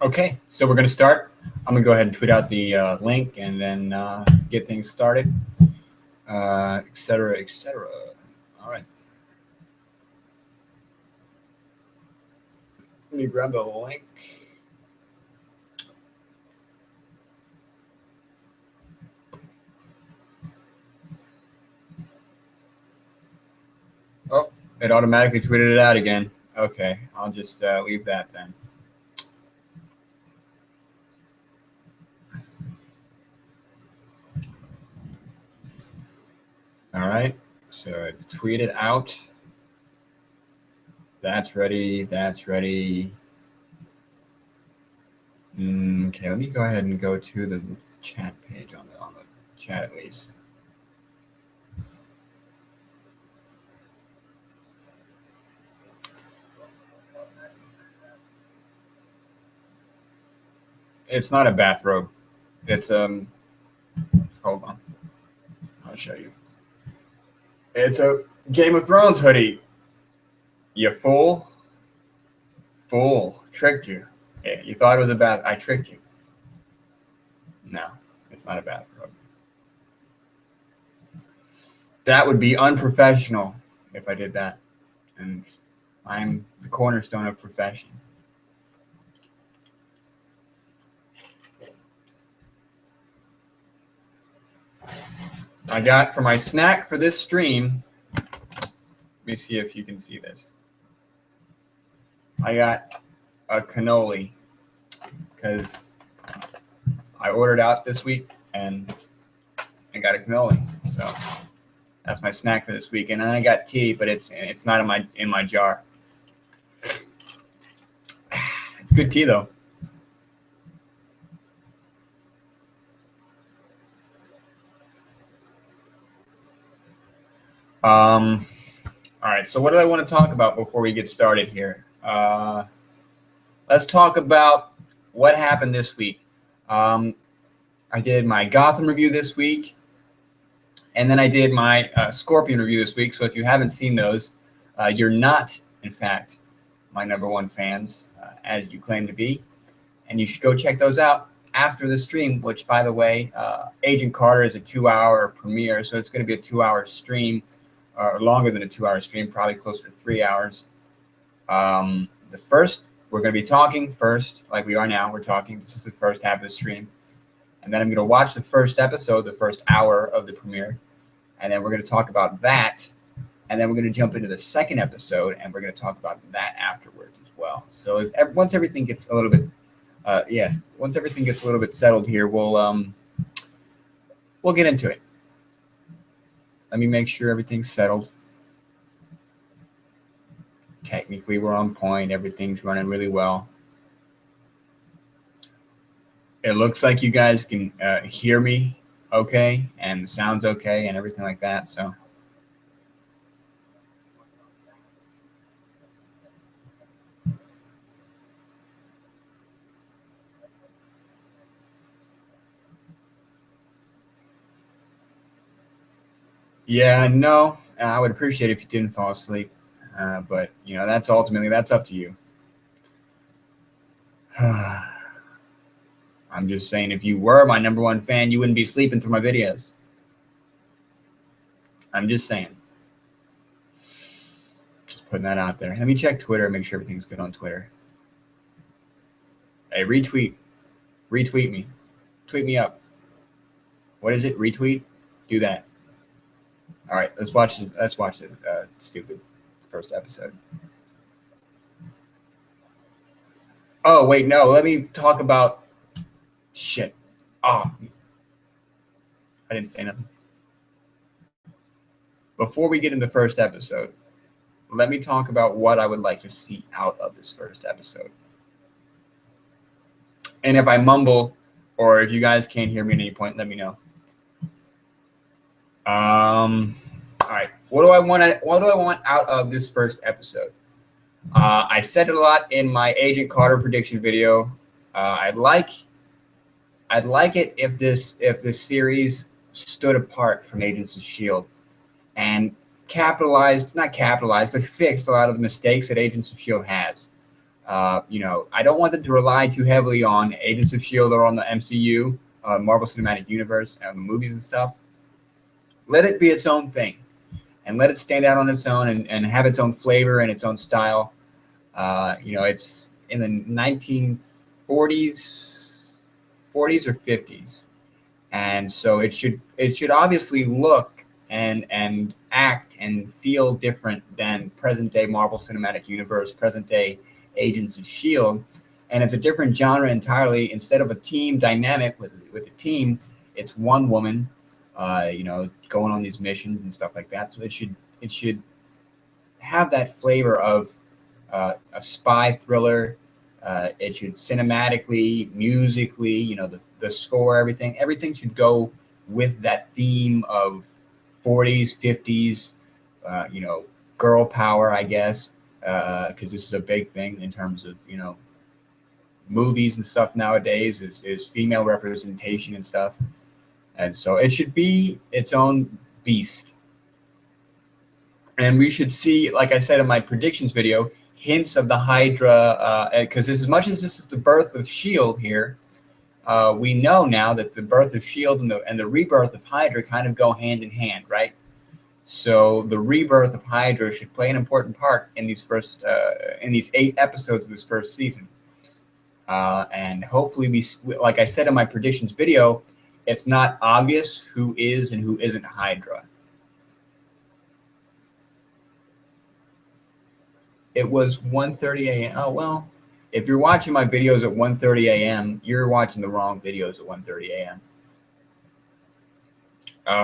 Okay, so we're going to start. I'm going to go ahead and tweet out the link and then get things started, et cetera, et cetera. All right. Let me grab the link. Oh, it automatically tweeted it out again. Okay, I'll just leave that then. All right, so it's tweeted out. That's ready. That's ready. Okay, let me go ahead and go to the chat page on the chat at least. It's not a bathrobe. It's hold on. I'll show you. It's a Game of Thrones hoodie. You fool. Fool. Tricked you. Yeah, you thought it was a bath. I tricked you. No, it's not a bathrobe. That would be unprofessional if I did that. And I'm the cornerstone of profession. I got for my snack for this stream, let me see if you can see this. I got a cannoli because I ordered out this week and I got a cannoli. So that's my snack for this week. And then I got tea, but it's not in my jar. It's good tea though. All right, so what do I want to talk about before we get started here? Let's talk about what happened this week. I did my Gotham review this week, and then I did my Scorpion review this week. So if you haven't seen those, you're not, in fact, my #1 fans, as you claim to be, and you should go check those out after the stream, which, by the way, Agent Carter is a 2-hour premiere, so it's going to be a 2-hour stream. Or longer than a 2-hour stream, probably closer to 3 hours. The first, we're going to be talking first, like we are now. We're talking. This is the first half of the stream. And then I'm going to watch the first episode, the first hour of the premiere. And then we're going to talk about that. And then we're going to jump into the second episode, and we're going to talk about that afterwards as well. So once everything gets a little bit, once everything gets a little bit settled here, we'll get into it. Let me make sure everything's settled. Technically, we're on point. Everything's running really well. It looks like you guys can hear me okay, and the sound's okay, and everything like that. So, yeah, no, I would appreciate it if you didn't fall asleep, but that's up to you. I'm just saying, if you were my #1 fan, you wouldn't be sleeping through my videos. I'm just saying. Just putting that out there. Let me check Twitter, make sure everything's good on Twitter. Hey, retweet me. Tweet me up. What is it? Retweet? Do that. All right, let's watch the stupid first episode. Oh, wait, no. Let me talk about shit. Oh, I didn't say nothing. Before we get into the first episode, let me talk about what I would like to see out of this first episode. And if I mumble or if you guys can't hear me at any point, let me know. All right. What do I want out of this first episode? I said it a lot in my Agent Carter prediction video. I'd like it if this series stood apart from Agents of S.H.I.E.L.D. and fixed a lot of the mistakes that Agents of S.H.I.E.L.D. has. You know, I don't want them to rely too heavily on Agents of S.H.I.E.L.D. or on the MCU, Marvel Cinematic Universe, and movies and stuff. Let it be its own thing, and let it stand out on its own, and have its own flavor and its own style. You know, it's in the 1940s, 40s or 50s, and so it should obviously look and act and feel different than present day Marvel Cinematic Universe, present day Agents of S.H.I.E.L.D. And it's a different genre entirely. Instead of a team dynamic with the team, it's one woman, you know, going on these missions and stuff like that. So it should have that flavor of a spy thriller. It should cinematically, musically, you know, the score, everything should go with that theme of 40s, 50s, you know, girl power, I guess, because this is a big thing in terms of, you know, movies and stuff nowadays is female representation and stuff. And so it should be its own beast. And we should see, like I said in my predictions video, hints of the Hydra, because as much as this is the birth of S.H.I.E.L.D. here, we know now that the birth of S.H.I.E.L.D. and the rebirth of Hydra kind of go hand in hand, right? So the rebirth of Hydra should play an important part in these in these 8 episodes of this first season. And hopefully we, like I said in my predictions video, it's not obvious who is and who isn't Hydra. It was 1:30 a.m. Oh, well, if you're watching my videos at 1:30 a.m., you're watching the wrong videos at 1:30 a.m.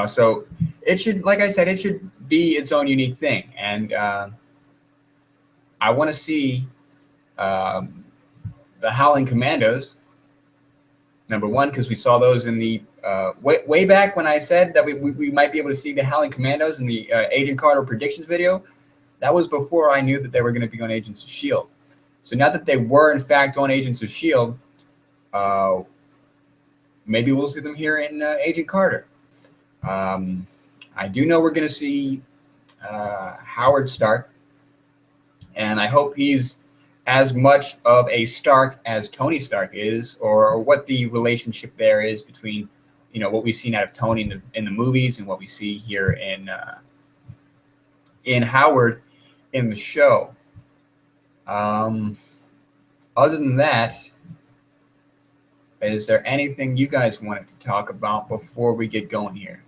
So it should, like I said, it should be its own unique thing. And I want to see the Howling Commandos, number one, because we saw those in the way back when I said that we might be able to see the Howling Commandos in the Agent Carter predictions video. That was before I knew that they were going to be on Agents of S.H.I.E.L.D. So now that they were, in fact, on Agents of S.H.I.E.L.D., maybe we'll see them here in Agent Carter. I do know we're going to see Howard Stark, and I hope he's as much of a Stark as Tony Stark is, or what the relationship there is between, you know, what we've seen out of Tony in the movies and what we see here in Howard in the show. Other than that, is there anything you guys wanted to talk about before we get going here?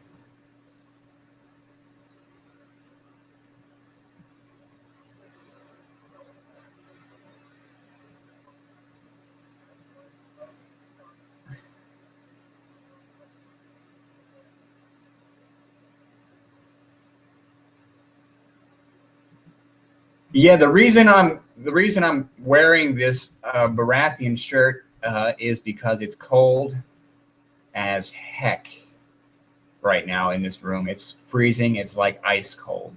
Yeah, the reason I'm wearing this Baratheon shirt is because it's cold as heck right now in this room. It's freezing. It's like ice cold,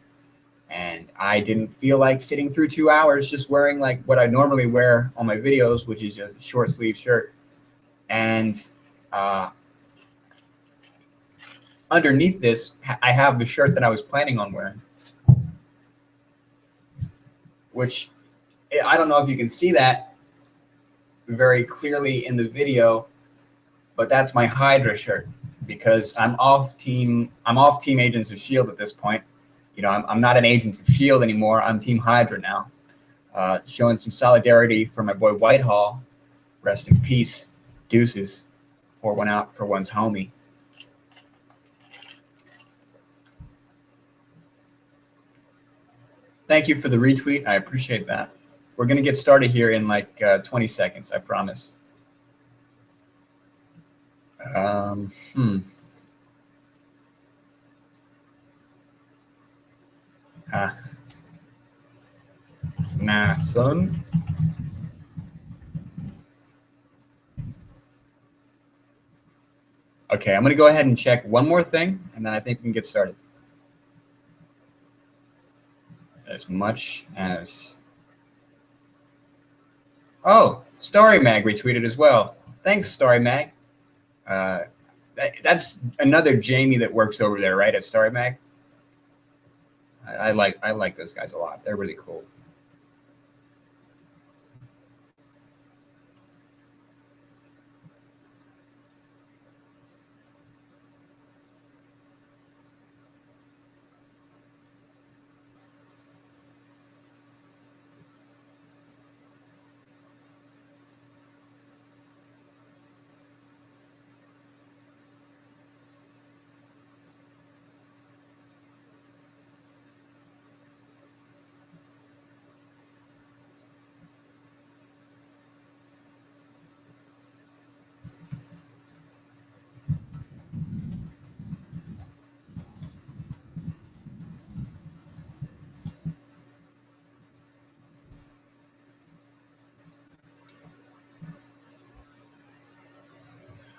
and I didn't feel like sitting through 2 hours just wearing like what I normally wear on my videos, which is a short sleeve shirt. And underneath this, I have the shirt that I was planning on wearing, which I don't know if you can see that very clearly in the video, but that's my Hydra shirt, because I'm off team Agents of S.H.I.E.L.D. at this point. You know, I'm not an Agent of S.H.I.E.L.D. anymore. I'm Team Hydra now. Showing some solidarity for my boy Whitehall. Rest in peace. Deuces. Pour one out for one's homie. Thank you for the retweet. I appreciate that. We're going to get started here in like 20 seconds, I promise. Nah, son. Okay, I'm going to go ahead and check one more thing, and then I think we can get started. As much as... Oh, Starry Mag retweeted as well. Thanks, Starry Mag. That's another Jamie that works over there, right, at Starry Mag? I like those guys a lot. They're really cool.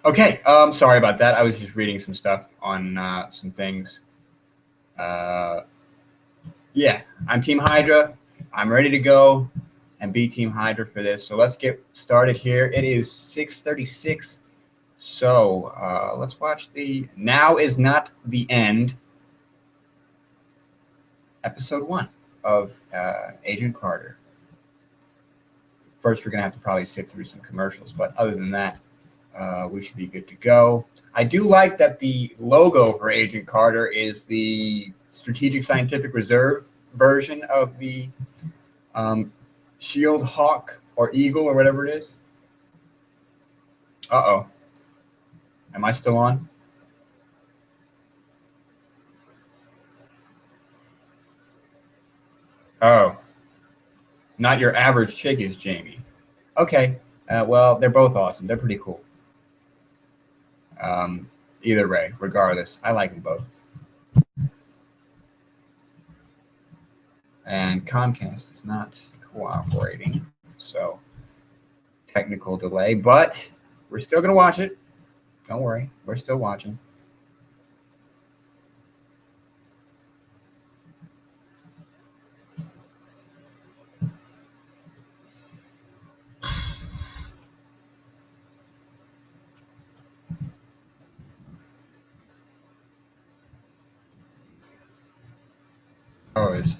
Okay, sorry about that. I was just reading some stuff on some things. Yeah, I'm Team Hydra. I'm ready to go and be Team Hydra for this. So let's get started here. It is 6:36. So let's watch the Now Is Not the End, episode 1 of Agent Carter. First, we're going to have to probably sit through some commercials, but other than that, we should be good to go. I do like that the logo for Agent Carter is the Strategic Scientific Reserve version of the Shield Hawk or Eagle or whatever it is. Uh-oh. Am I still on? Oh. Not your average chick is Jamie. Okay. Well, they're both awesome. They're pretty cool. Either way, regardless, I like them both. And Comcast is not cooperating, so technical delay, but we're still going to watch it. Don't worry, we're still watching. Oh, it's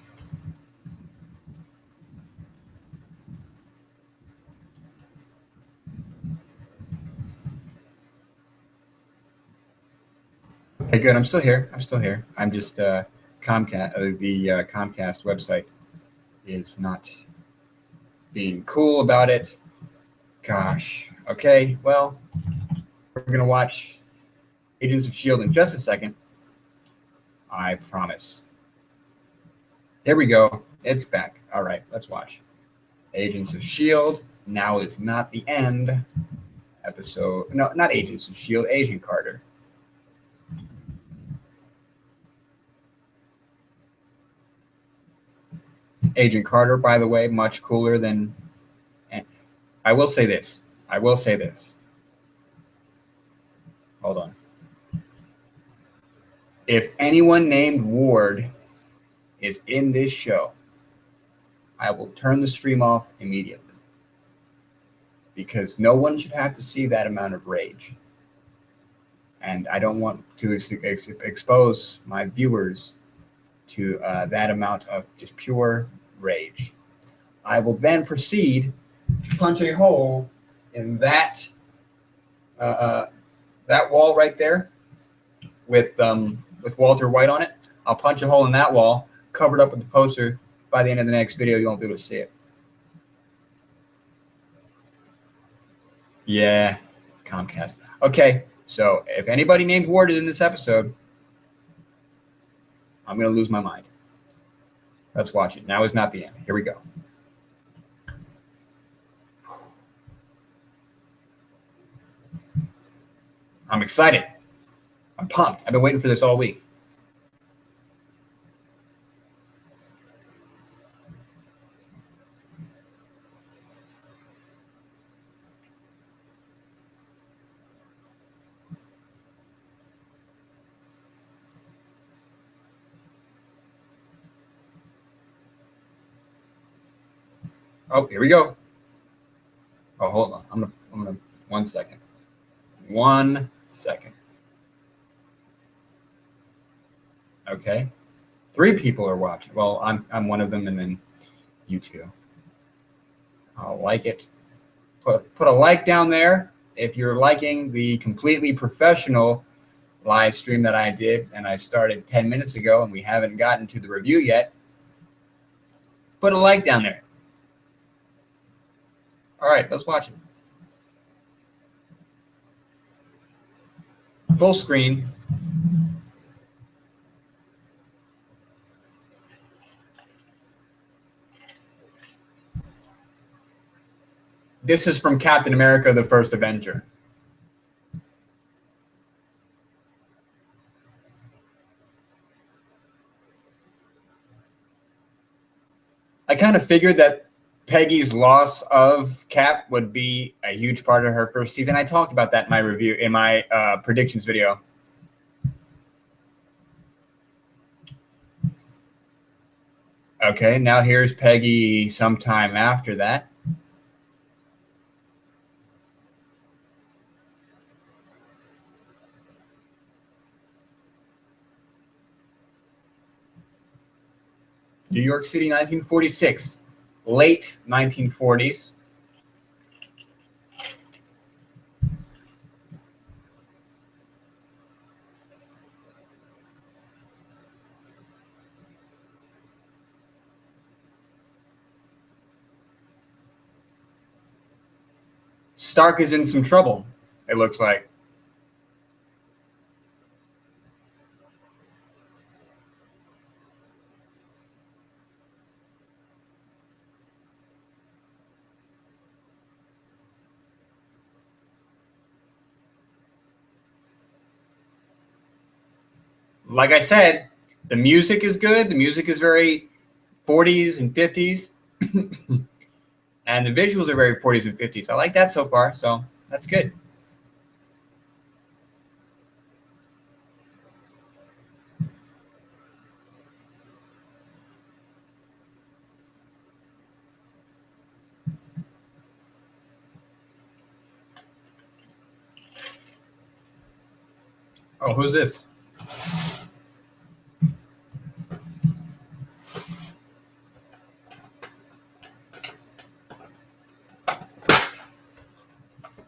okay. Good. I'm still here. I'm still here. I'm just Comcast. The Comcast website is not being cool about it. Gosh. Okay. Well, we're gonna watch Agents of Shield in just a second. I promise. Here we go. It's back. All right. Let's watch Agents of Shield. Now Is Not the End. Episode. No, not Agents of Shield. Agent Carter. Agent Carter, by the way, much cooler than. I will say this. I will say this. Hold on. If anyone named Ward is in this show, I will turn the stream off immediately. Because no one should have to see that amount of rage. And I don't want to expose my viewers to that amount of just pure rage. I will then proceed to punch a hole in that that wall right there with Walter White on it. I'll punch a hole in that wall, covered up with the poster. By the end of the next video, you won't be able to see it. Yeah, Comcast. Okay, so if anybody named Ward is in this episode, I'm going to lose my mind. Let's watch it. Now Is Not the End. Here we go. I'm excited. I'm pumped. I've been waiting for this all week. Oh, here we go. Oh, hold on. I'm gonna 1 second. 1 second. Okay. 3 people are watching. Well, I'm one of them, and then you two. I'll like it. Put a like down there if you're liking the completely professional live stream that I did, and I started 10 minutes ago, and we haven't gotten to the review yet. Put a like down there. All right, let's watch it. Full screen. This is from Captain America, the First Avenger. I kind of figured that Peggy's loss of Cap would be a huge part of her first season. I talked about that in my review, in my predictions video. Okay, now here's Peggy sometime after that. New York City, 1946, late 1940s. Stark is in some trouble, it looks like. Like I said, the music is good. The music is very 40s and 50s. And the visuals are very 40s and 50s. I like that so far, so that's good. Oh, who's this?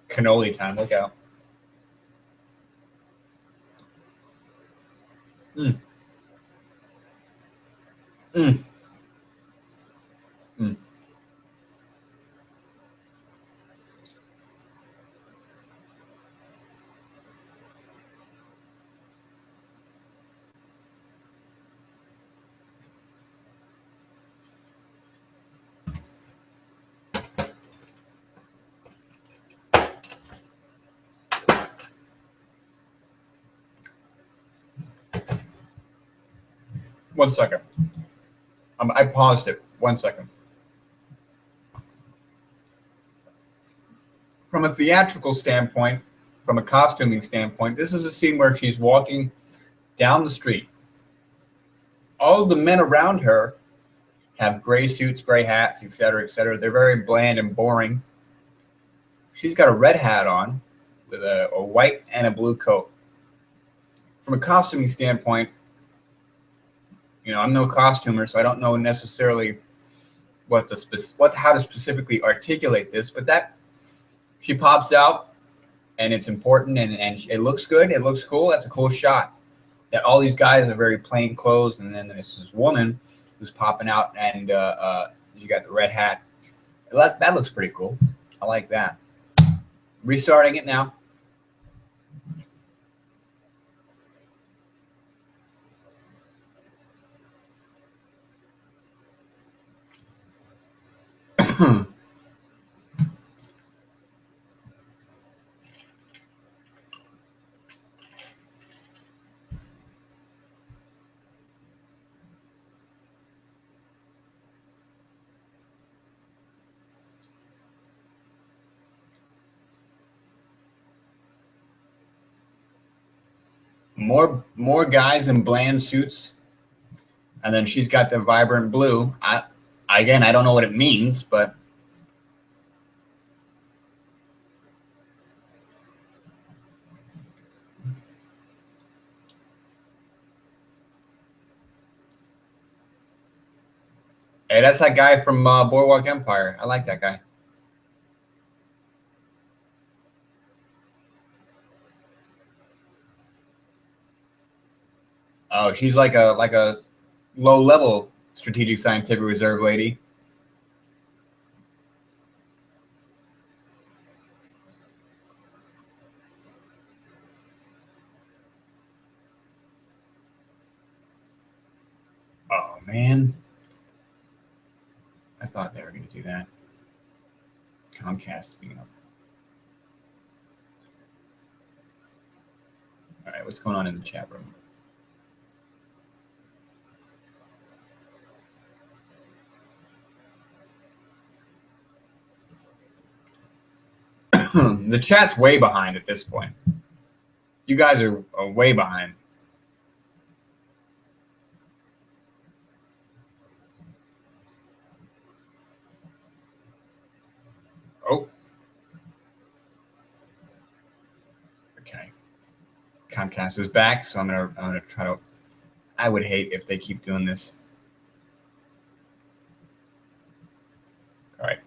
Cannoli time, look out. Mm. Mm. Mm. One second. I paused it. 1 second. From a theatrical standpoint, from a costuming standpoint, this is a scene where she's walking down the street. All of the men around her have gray suits, gray hats, etc., etc. They're very bland and boring. She's got a red hat on with a white and a blue coat. From a costuming standpoint, you know, I'm no costumer, so I don't know necessarily how to specifically articulate this, but that she pops out and it's important and it looks good. It looks cool. That's a cool shot. That all these guys are very plain clothes, and then there's this woman who's popping out, and you got the red hat. That looks pretty cool. I like that. Restarting it now. More guys in bland suits, and then she's got the vibrant blue. I don't know what it means, but hey, that's that guy from Boardwalk Empire. I like that guy. Oh, she's like a low level strategic scientific reserve lady. Oh man, I thought they were going to do that. Comcast speaking up. All right, what's going on in the chat room? The chat's way behind at this point. You guys are way behind. Oh. Okay. Comcast is back, so I'm gonna try to. I would hate if they keep doing this. All right.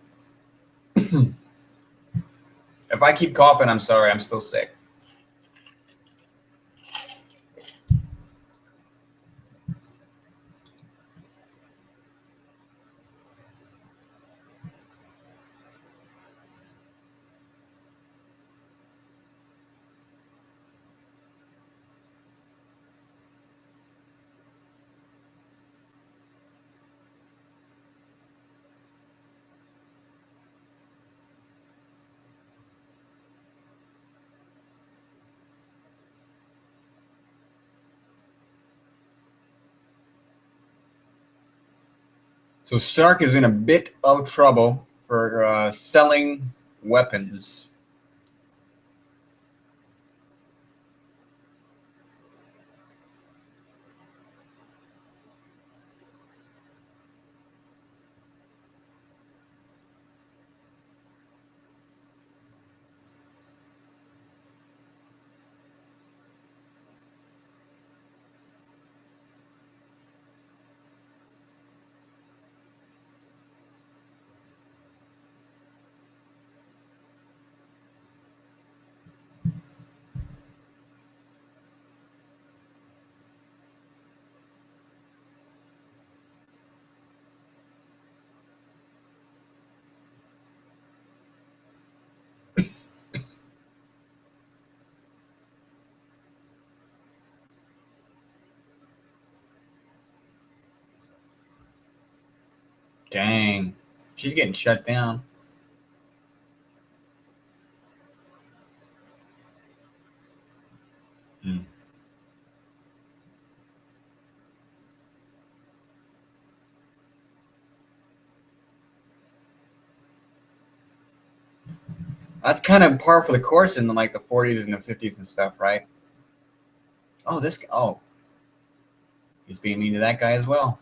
If I keep coughing, I'm sorry. I'm still sick. So Stark is in a bit of trouble for selling weapons. Dang. She's getting shut down. Hmm. That's kind of par for the course in like the 40s and the 50s and stuff, right? Oh, this guy. Oh, he's being mean to that guy as well.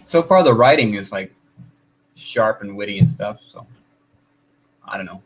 So far, the writing is like sharp and witty and stuff. So I don't know.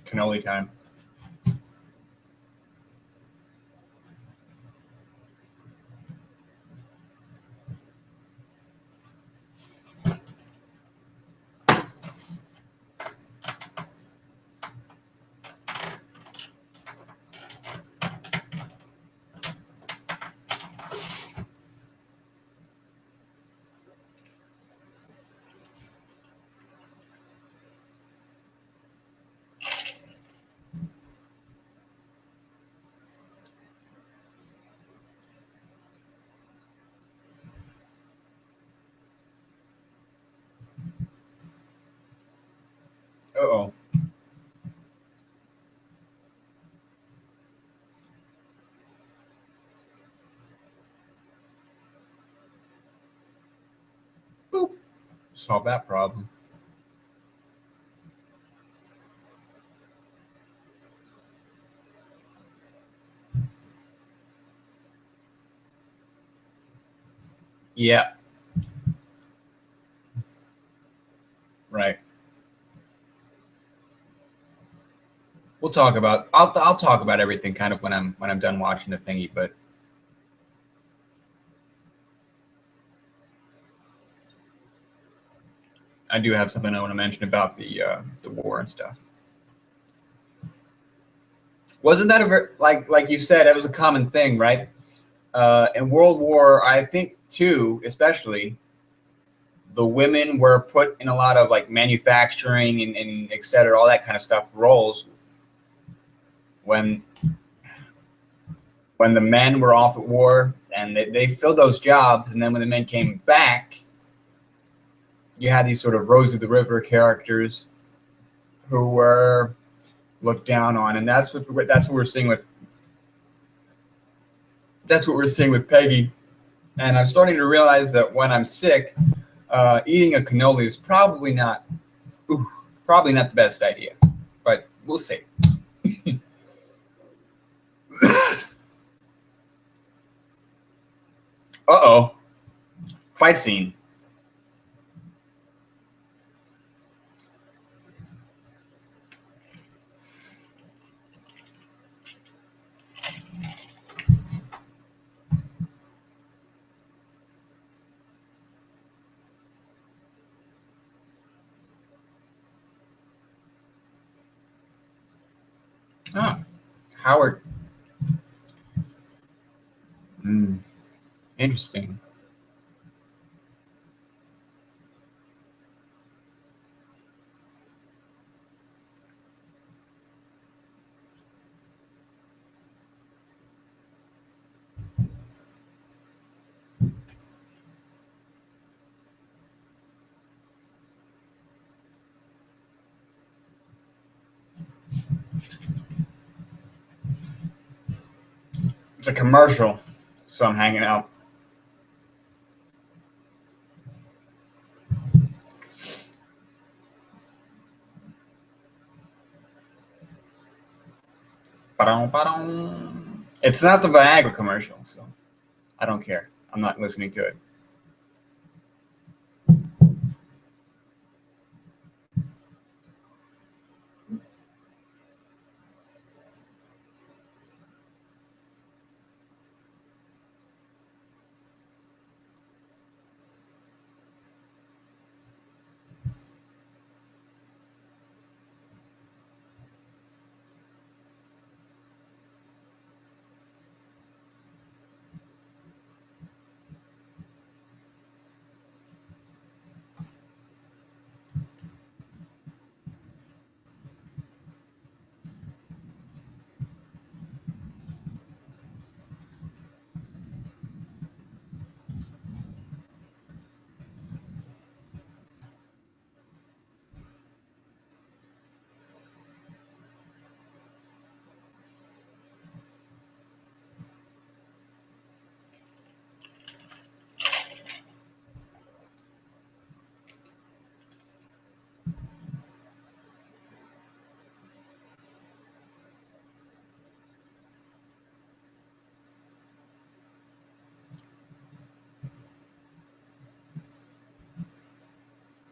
Cannoli time. solve that problem. Yeah. Right. We'll talk about. I'll talk about everything kind of when I'm done watching the thingy. But I do have something I want to mention about the war and stuff. Wasn't that like you said? It was a common thing, right? In World War, I think II, especially, the women were put in a lot of like manufacturing and et cetera, all that kind of stuff roles. When the men were off at war and they filled those jobs, and then when the men came back, you had these sort of Rose of the River characters who were looked down on, and that's what we're seeing with Peggy. And I'm starting to realize that when I'm sick, eating a cannoli is probably not the best idea, but we'll see. Uh-oh. Fight scene. Ah, Howard. Interesting. It's a commercial, so I'm hanging out. It's not the Viagra commercial, so I don't care. I'm not listening to it.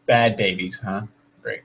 Bad babies, huh? Great.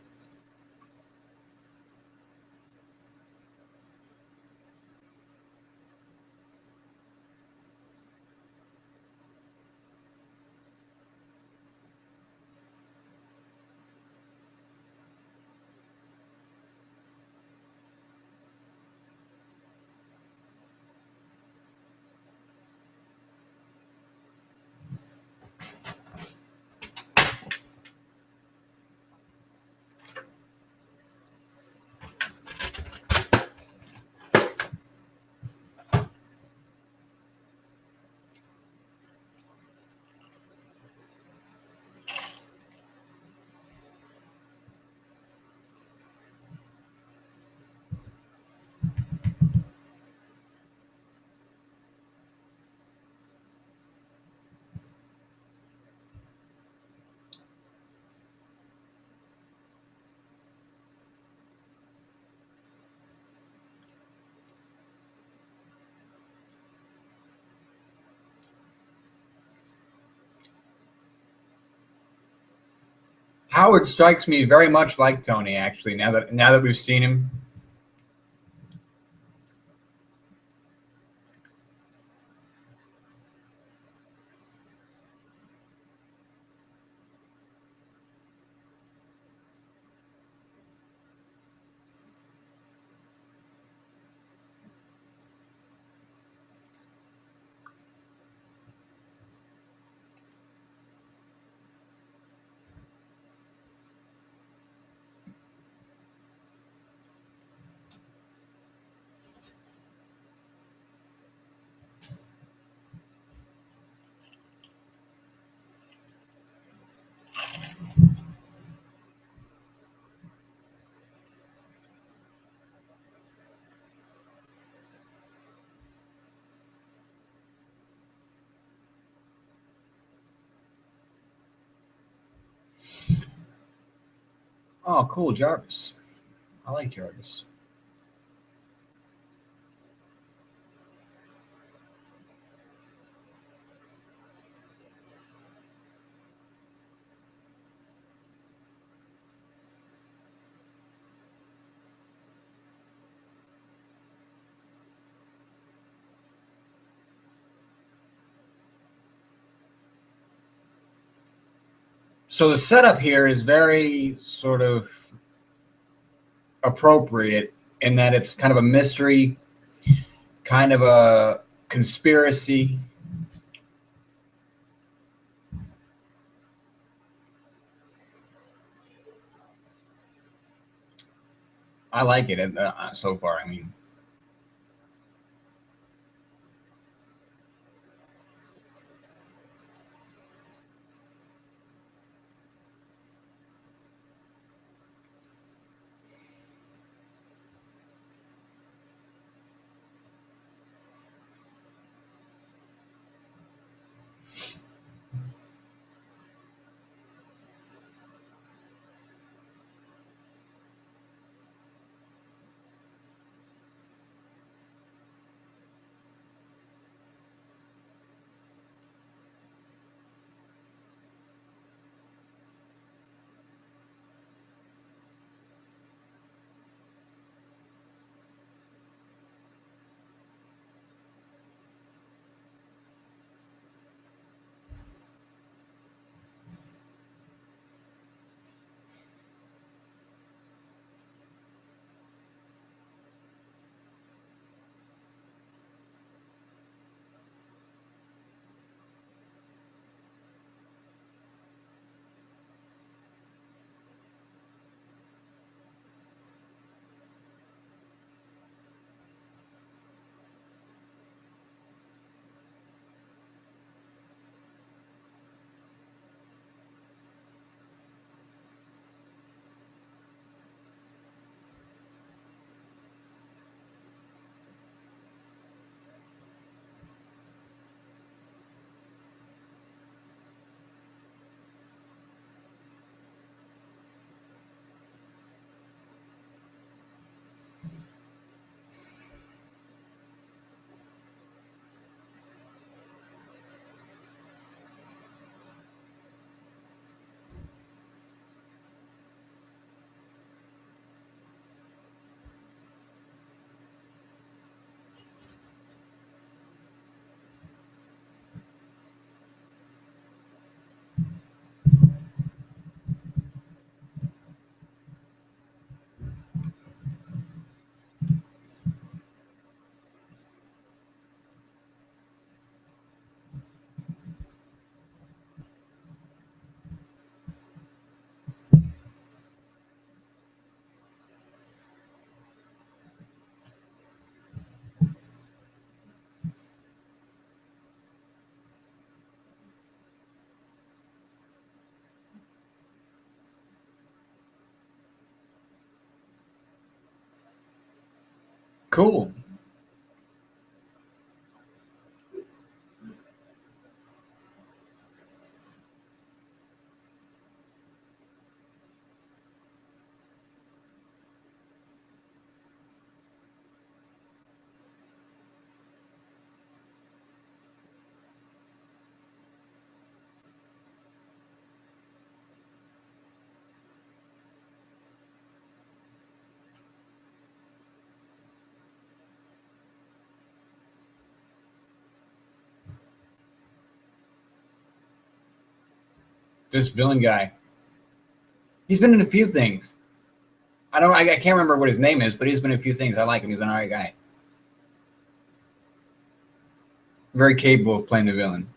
Howard strikes me very much like Tony, actually. Now that we've seen him. Oh, cool, Jarvis. I like Jarvis. So the setup here is very sort of appropriate in that it's kind of a mystery, kind of a conspiracy. I like it so far. I mean, cool. This villain guy. He's been in a few things. I can't remember what his name is, but he's been in a few things. I like him. He's an alright guy. Very capable of playing the villain.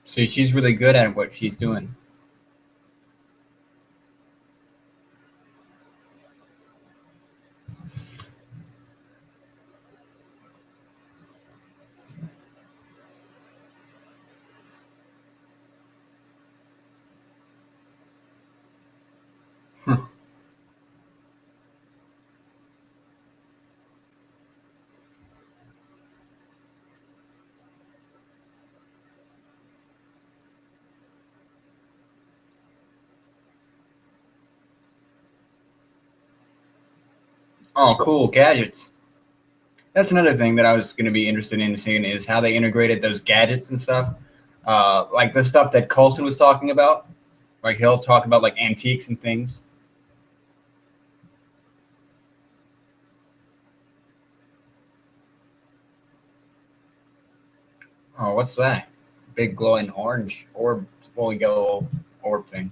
See, she's really good at what she's doing. Oh, cool. Gadgets. That's another thing that I was going to be interested in seeing is how they integrated those gadgets and stuff. Like the stuff that Coulson was talking about. Like he'll talk about like antiques and things. Oh, what's that? Big glowing orange orb, glowing yellow orb thing.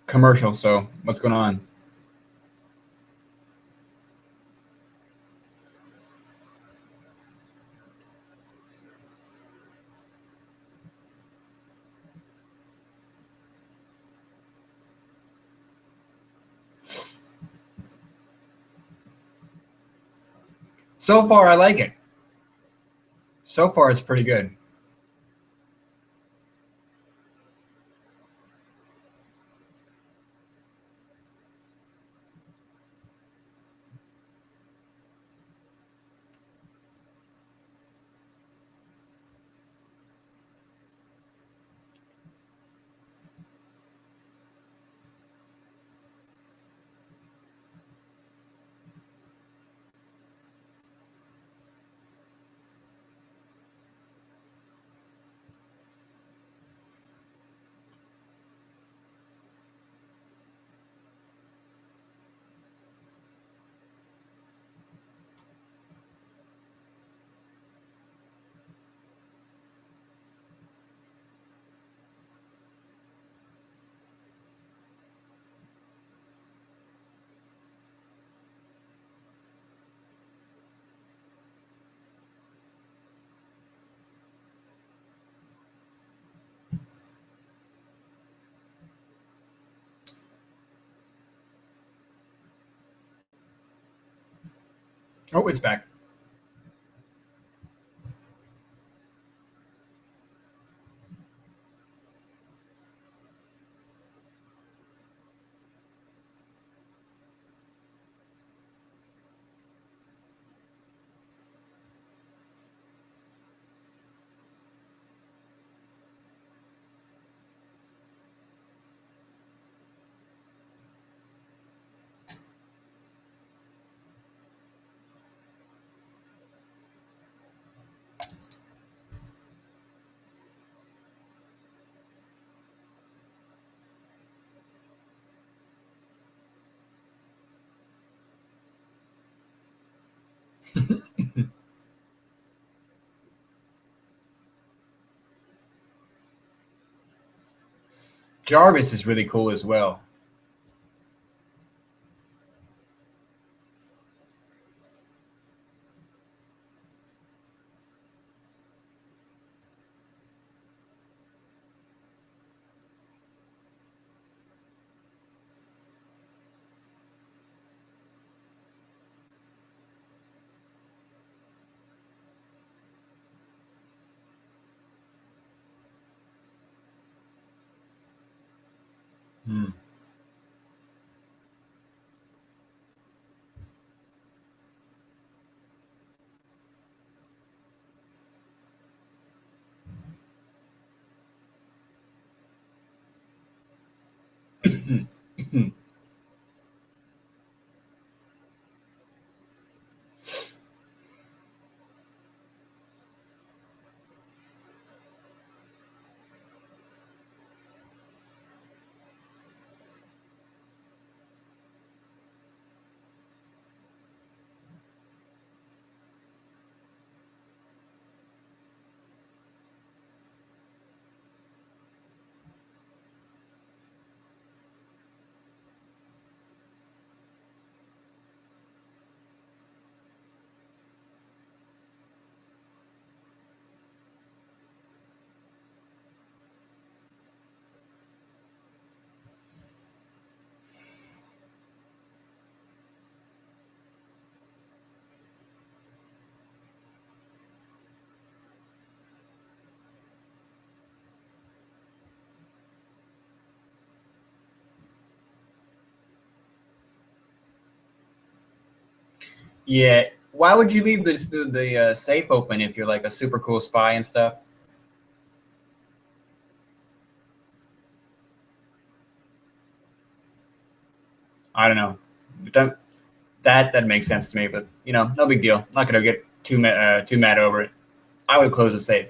Commercial. So what's going on? So far, I like it. So far, it's pretty good. Oh, it's back. Jarvis is really cool as well. Hmm. Yeah. Why would you leave the safe open if you're like a super cool spy and stuff? I don't know. That makes sense to me, but no big deal. I'm not gonna get too mad over it. I would close the safe.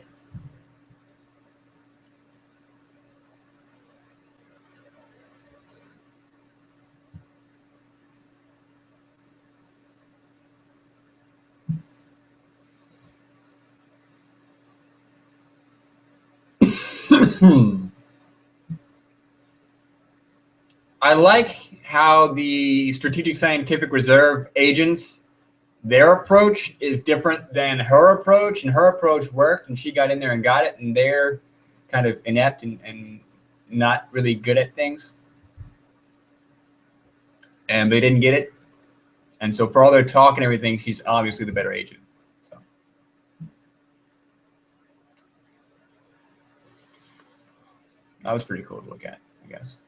I like how the Strategic Scientific Reserve agents, their approach is different than her approach, and her approach worked, and she got in there and got it, and they're kind of inept and not really good at things, and they didn't get it. And so for all their talk and everything, she's obviously the better agent. So that was pretty cool to look at, I guess.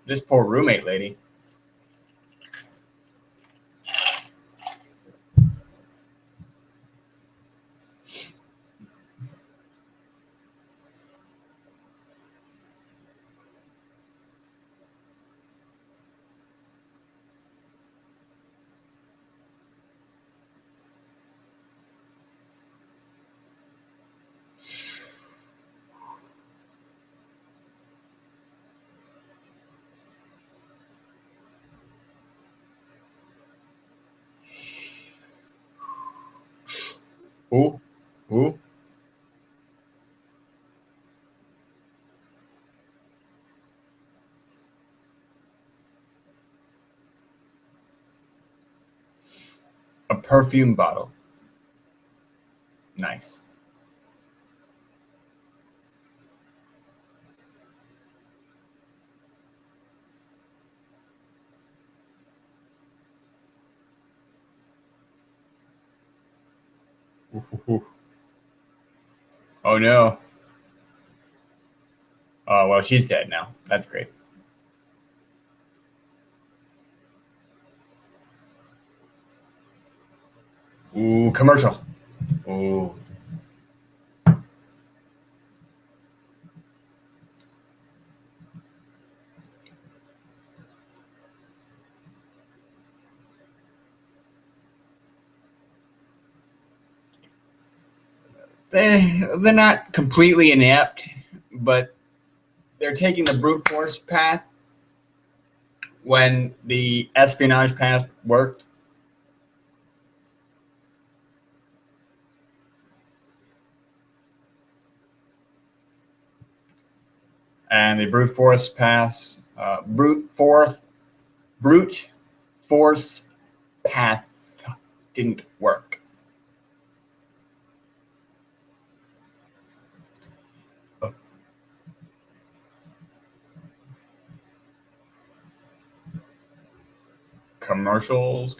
This poor roommate lady. Ooh, ooh. A perfume bottle. Nice. Ooh. Oh no. Oh well, she's dead now. That's great. Ooh, commercial. Ooh. They're not completely inept, but they're taking the brute force path when the espionage path worked. And the brute force path, brute force path didn't work. Commercials.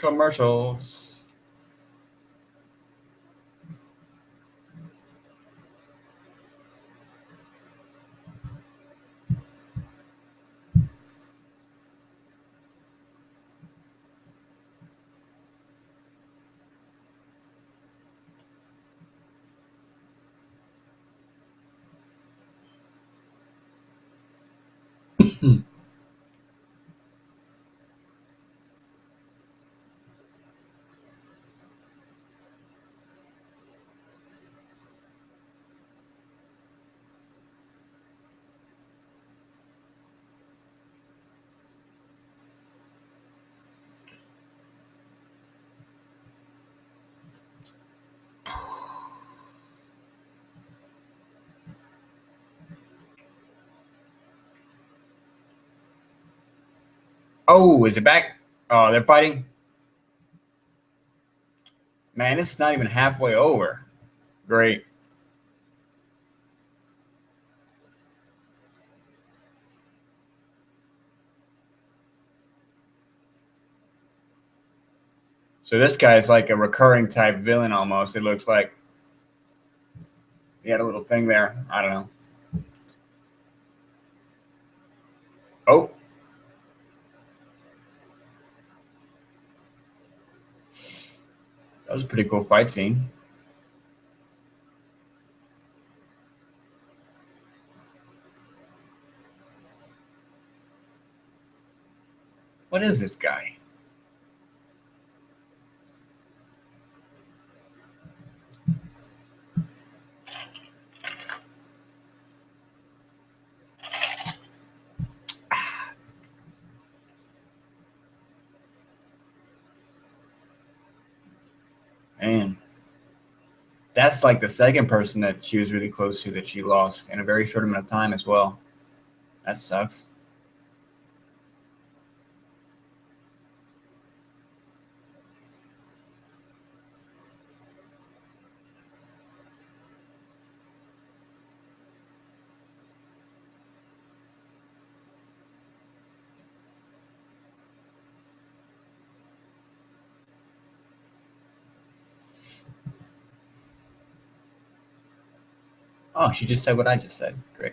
Oh, is it back? Oh, they're fighting? Man, it's not even halfway over. Great. So this guy is like a recurring type villain almost, it looks like. He had a little thing there. I don't know. Oh. That was a pretty cool fight scene. What is this guy? Man. That's like the second person that she was really close to that she lost in a very short amount of time as well. That sucks. Oh, she just said what I just said. Great.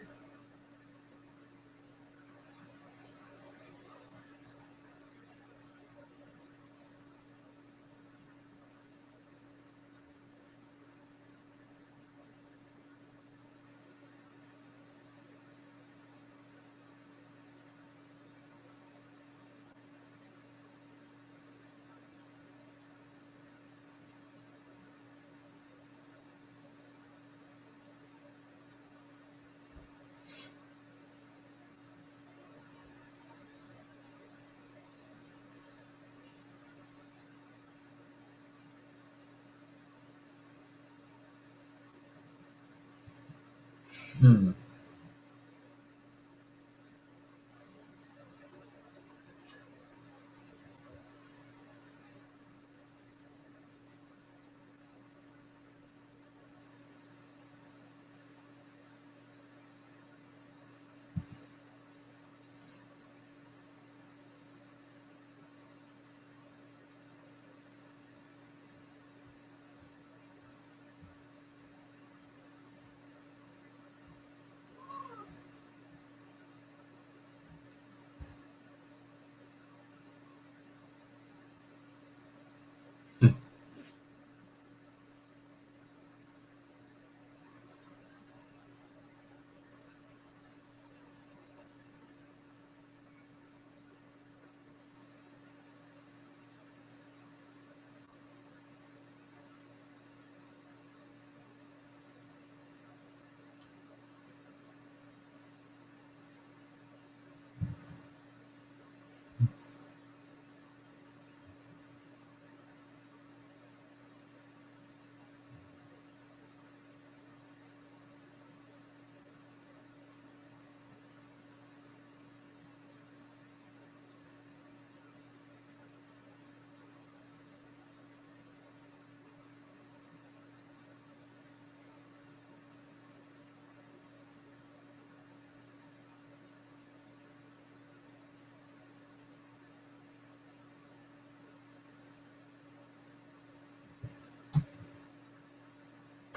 Hmm.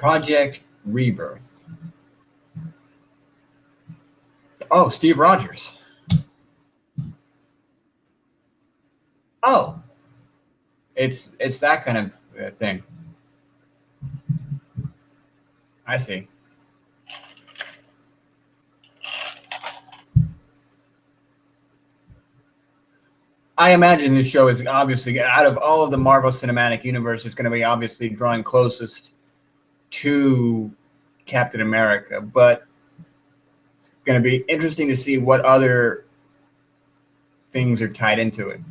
Project Rebirth. Oh, Steve Rogers. Oh, it's that kind of thing. I see. I imagine this show is obviously, out of all of the Marvel Cinematic Universe, is going to be obviously drawing closest to Captain America, but it's going to be interesting to see what other things are tied into it.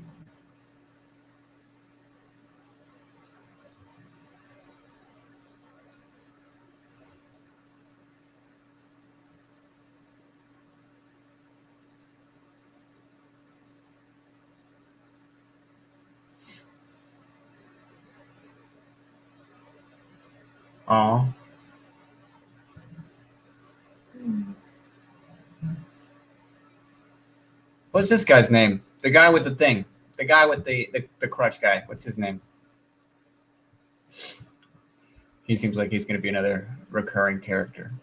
Oh. What's this guy's name? The guy with the thing. The guy with the crutch guy. What's his name? He seems like he's going to be another recurring character.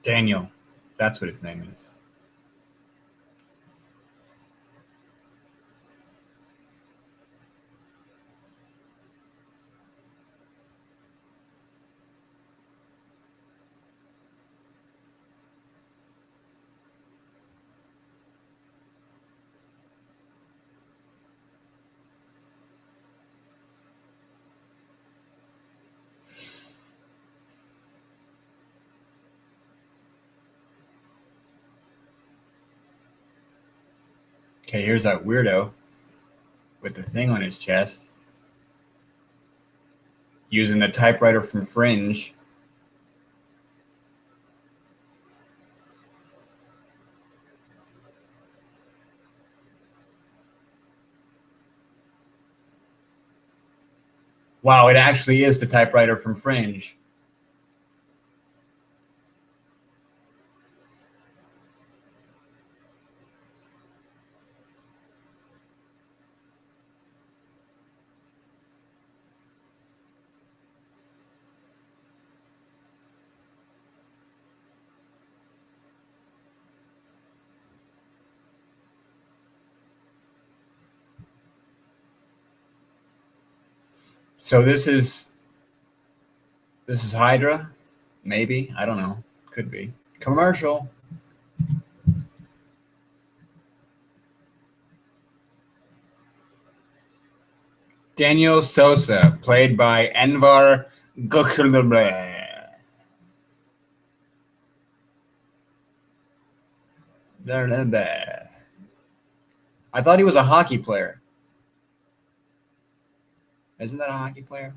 Daniel. That's what his name is. Okay, here's that weirdo with the thing on his chest, using the typewriter from Fringe. Wow, it actually is the typewriter from Fringe. So this is Hydra, maybe. I don't know. Could be. Commercial. Daniel Sosa, played by Envar Gökçe. I thought he was a hockey player. Isn't that a hockey player?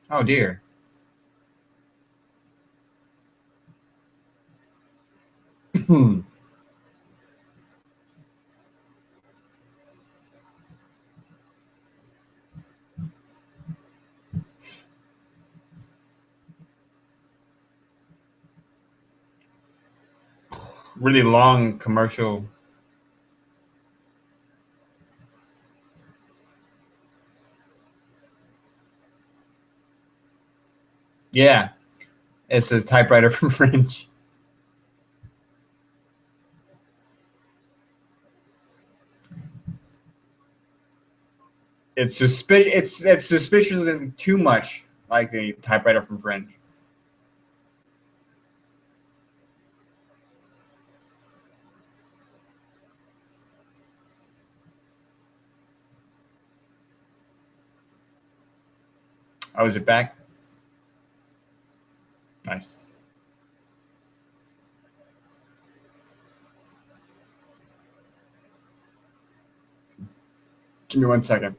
Oh, dear. Really long commercial. Yeah, it's a typewriter from Fringe. It's suspiciously too much like the typewriter from Fringe. Oh, is it back? Nice. Give me 1 second.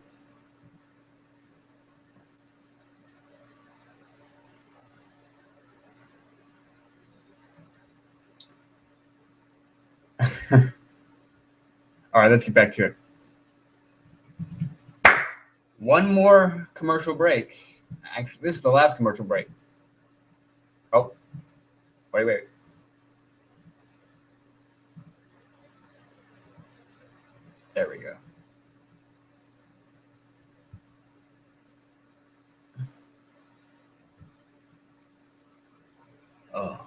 All right, let's get back to it. One more commercial break. Actually, this is the last commercial break. Oh, wait. There we go. Oh.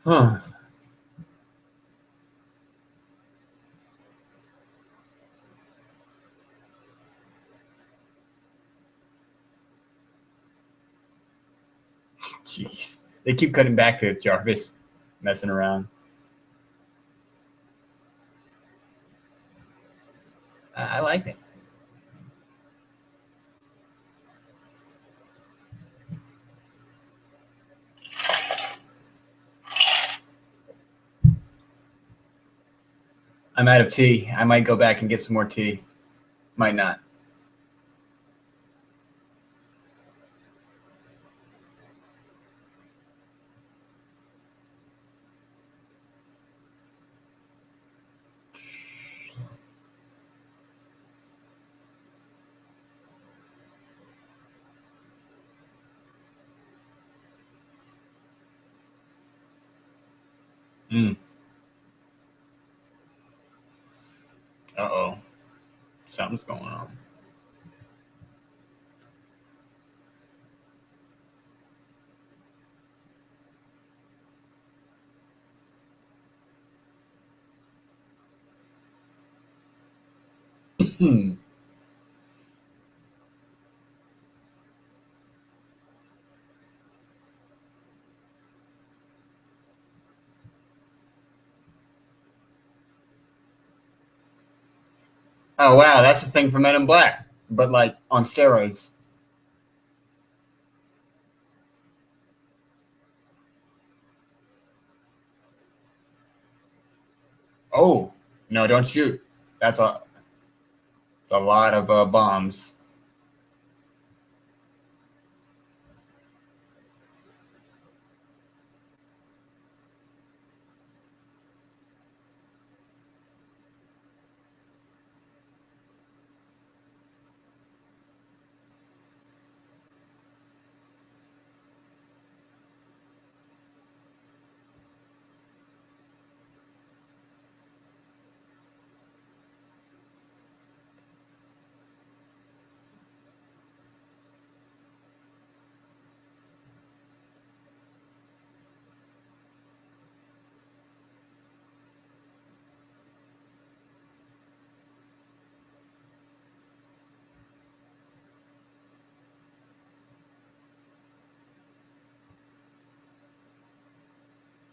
Huh. Jeez. They keep cutting back to Jarvis messing around. I like it. I'm out of tea. I might go back and get some more tea. Might not. Uh-oh. Something's going on. Oh, wow. That's the thing for Men in Black, but like on steroids. Oh, no, don't shoot. That's it's a lot of bombs.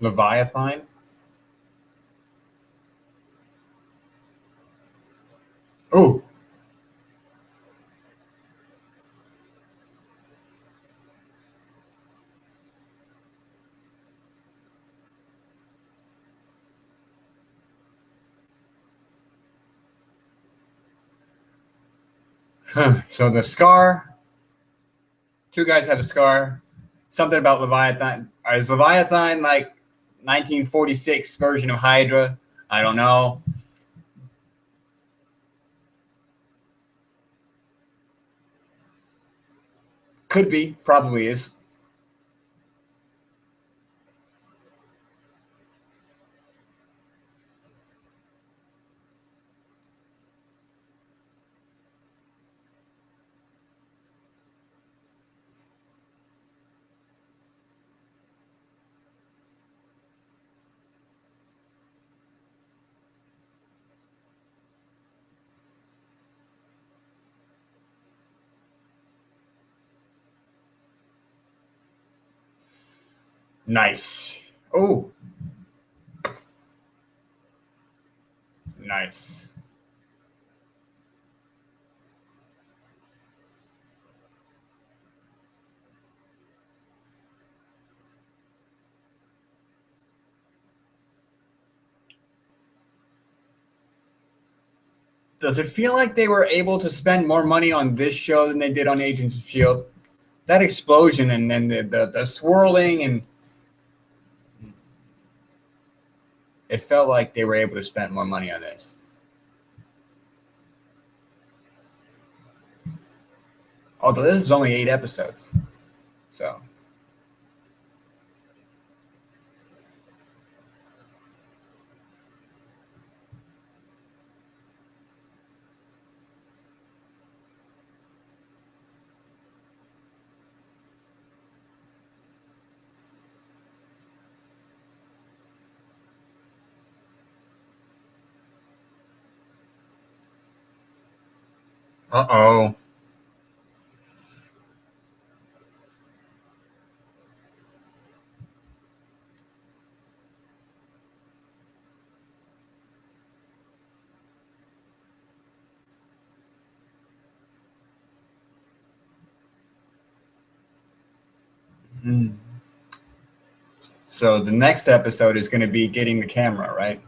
Leviathan? Oh. So the scar, two guys have a scar. Something about Leviathan. Is Leviathan like 1946 version of Hydra? I don't know. Could be. Probably is. Nice. Oh. Nice. Does it feel like they were able to spend more money on this show than they did on Agents of S.H.I.E.L.D.? That explosion and then the swirling, and it felt like they were able to spend more money on this. Although this is only 8 episodes. So. Uh-oh. So the next episode is going to be getting the camera, right?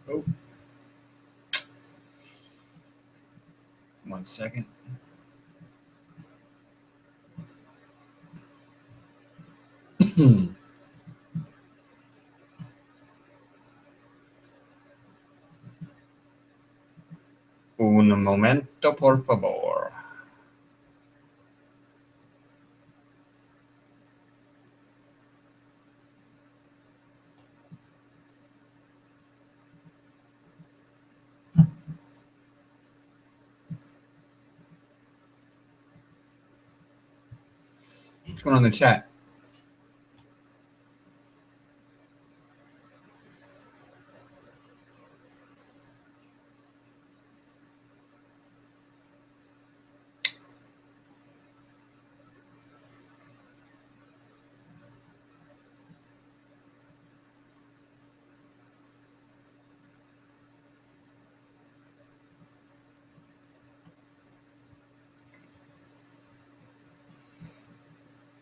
Oh. 1 second. Un momento, por favor. What's going on in the chat?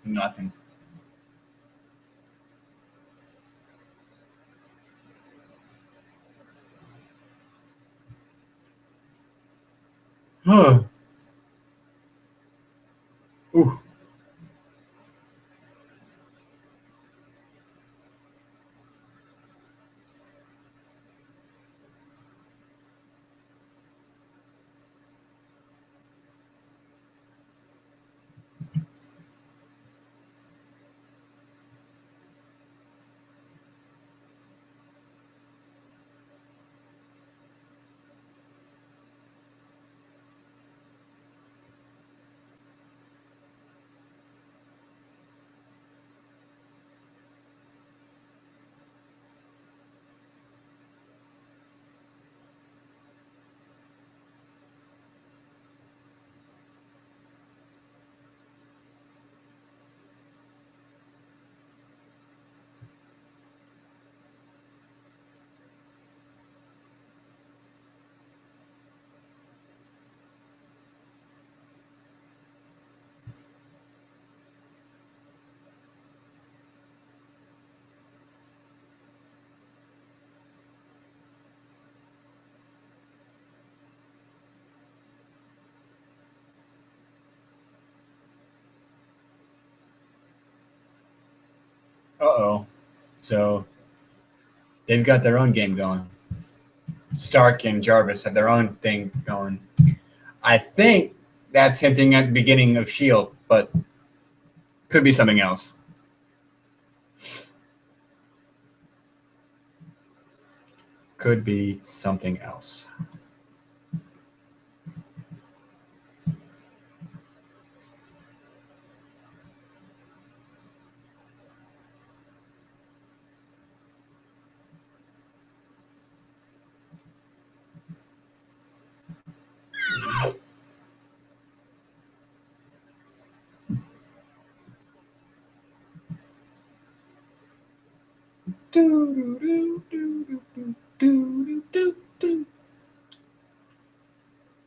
Nothing. Huh. Ooh. Uh-oh. So they've got their own game going. Stark and Jarvis have their own thing going. I think that's hinting at the beginning of S.H.I.E.L.D., but could be something else. Could be something else.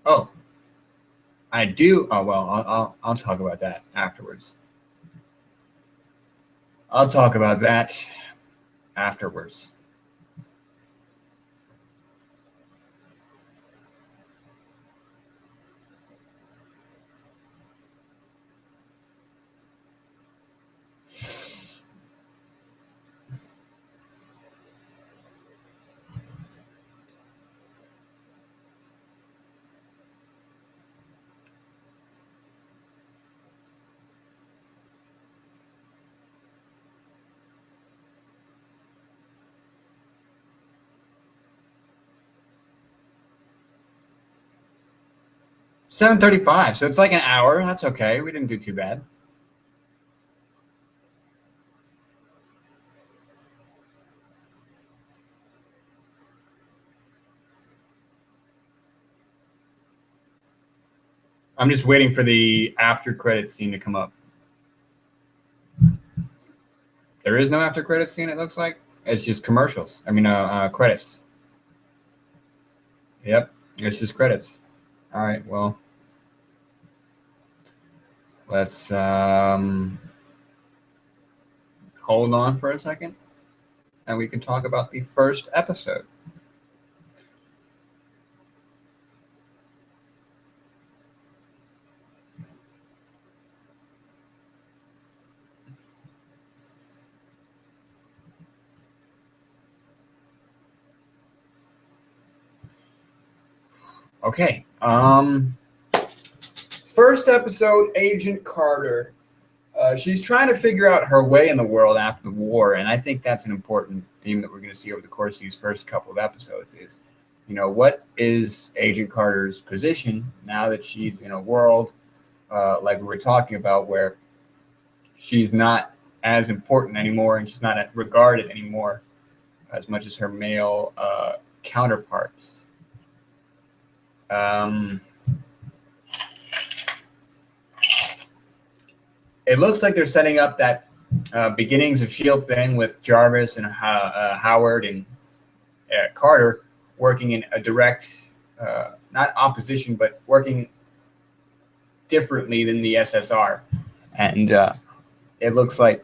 Oh, I do. Oh well, I'll talk about that afterwards. I'll talk about that afterwards. $7:35, so it's like an hour. That's okay. We didn't do too bad. I'm just waiting for the after credit scene to come up. There is no after credit scene, it looks like. It's just commercials. I mean, credits. Yep, it's just credits. All right, well, let's hold on for a second, and we can talk about the first episode. Okay. First episode, Agent Carter. She's trying to figure out her way in the world after the war, and I think that's an important theme that we're going to see over the course of these first couple of episodes is, what is Agent Carter's position now that she's in a world like we were talking about where she's not as important anymore and she's not regarded anymore as much as her male counterparts. It looks like they're setting up that beginnings of S.H.I.E.L.D. thing with Jarvis and Howard and Carter working in a direct, not opposition, but working differently than the SSR. And it looks like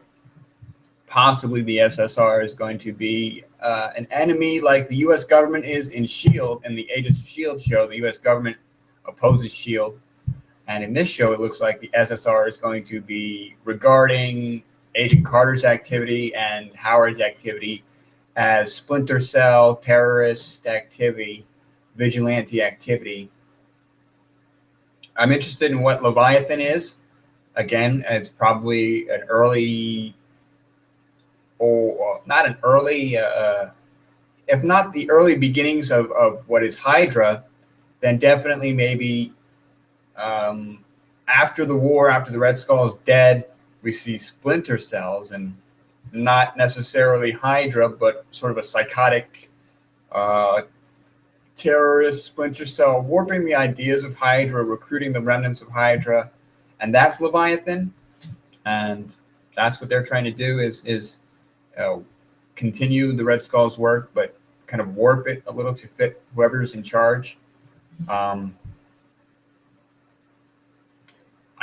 possibly the SSR is going to be an enemy like the U.S. government is in S.H.I.E.L.D. and the Agents of S.H.I.E.L.D. show. The U.S. government opposes S.H.I.E.L.D. And in this show, it looks like the SSR is going to be regarding Agent Carter's activity and Howard's activity as splinter cell, terrorist activity, vigilante activity. I'm interested in what Leviathan is. Again, it's probably an early, or not an early, if not the early beginnings of what is Hydra, then definitely maybe after the war, after the Red Skull is dead, we see splinter cells and not necessarily Hydra, but sort of a psychotic terrorist splinter cell warping the ideas of Hydra, recruiting the remnants of Hydra, and that's Leviathan. And that's what they're trying to do is continue the Red Skull's work, but kind of warp it a little to fit whoever's in charge.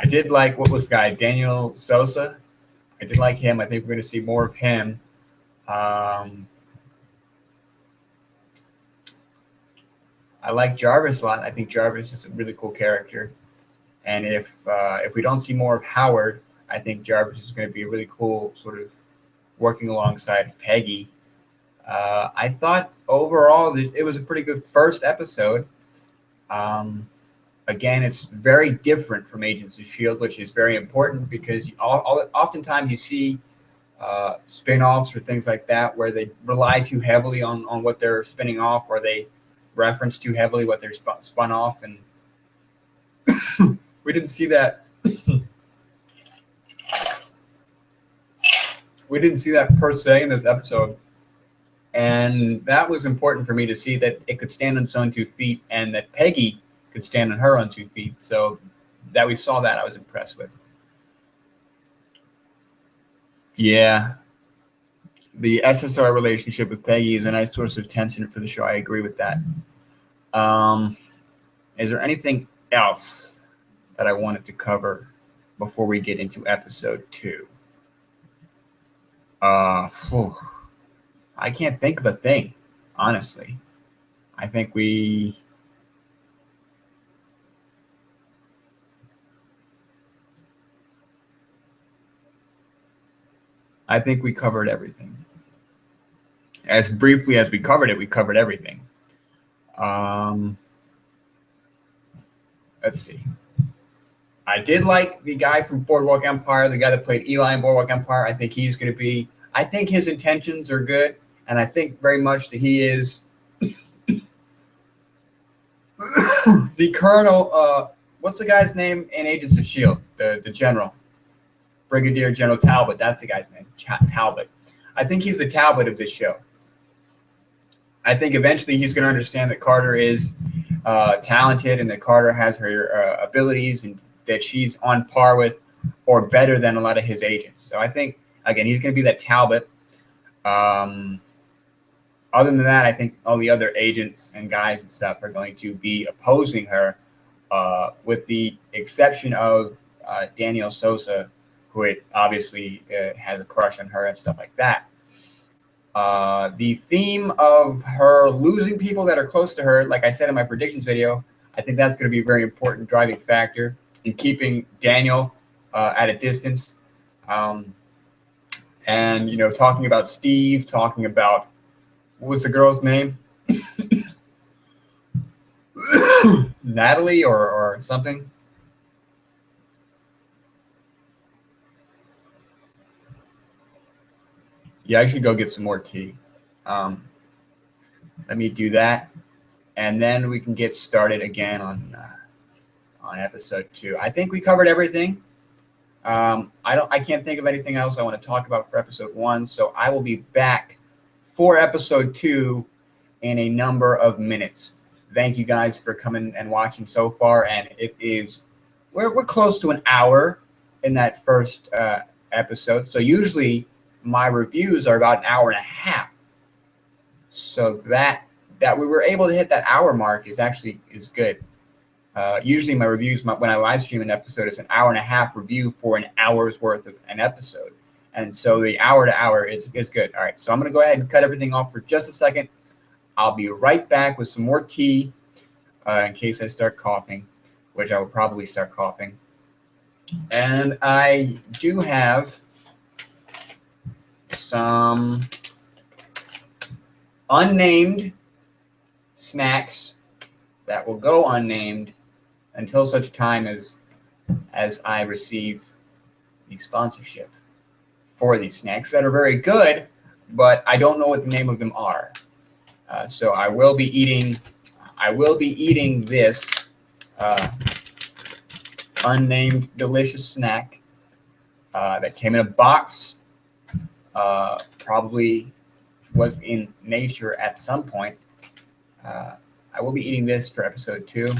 I did like, what was the guy, Daniel Sosa? I did like him. I think we're going to see more of him. I like Jarvis a lot. I think Jarvis is a really cool character. And if we don't see more of Howard, I think Jarvis is going to be a really cool sort of working alongside Peggy. I thought overall it was a pretty good first episode. Again, it's very different from Agents of S.H.I.E.L.D., which is very important because oftentimes you see spin-offs or things like that where they rely too heavily on what they're spinning off, or they reference too heavily what they're spun off. And we didn't see that. We didn't see that per se in this episode. And that was important for me to see, that it could stand on its own 2 feet and that Peggy could stand on her own 2 feet. So that we saw that, I was impressed with. Yeah. The SSR relationship with Peggy is a nice source of tension for the show. I agree with that. Is there anything else that I wanted to cover before we get into episode 2? I can't think of a thing, honestly. I think we covered everything. As briefly as we covered it, we covered everything. Let's see. I did like the guy from Boardwalk Empire, the guy that played Eli in Boardwalk Empire. I think he's going to be, I think his intentions are good, and I think very much that he is the colonel. What's the guy's name in Agents of S.H.I.E.L.D.? The general. Brigadier General Talbot. That's the guy's name. Talbot. I think he's the Talbot of this show. I think eventually he's going to understand that Carter is talented and that Carter has her abilities and that she's on par with or better than a lot of his agents. So I think, again, he's going to be that Talbot. Other than that, I think all the other agents and guys and stuff are going to be opposing her, with the exception of Danielle Sosa, who obviously has a crush on her and stuff like that. The theme of her losing people that are close to her, like I said in my predictions video, I think that's going to be a very important driving factor in keeping Daniel at a distance. And, talking about Steve, talking about, what was the girl's name? Natalie or something. Yeah, I should go get some more tea. Let me do that, and then we can get started again on episode 2. I think we covered everything. I can't think of anything else I want to talk about for episode 1, so I will be back for episode 2 in a number of minutes. Thank you guys for coming and watching so far, and we're close to an hour in that first episode. So usually my reviews are about an hour and a half. So that we were able to hit that hour mark is good. Usually my reviews, when I live stream an episode, is an hour and a half review for an hour's worth of an episode. And so the hour to hour is good. All right, so I'm going to go ahead and cut everything off for just a second. I'll be right back with some more tea in case I start coughing, which I will probably start coughing. And I do have some unnamed snacks that will go unnamed until such time as I receive the sponsorship for these snacks that are very good, but I don't know what the name of them are. So I will be eating this unnamed delicious snack that came in a box. Probably was in nature at some point. I will be eating this for episode 2.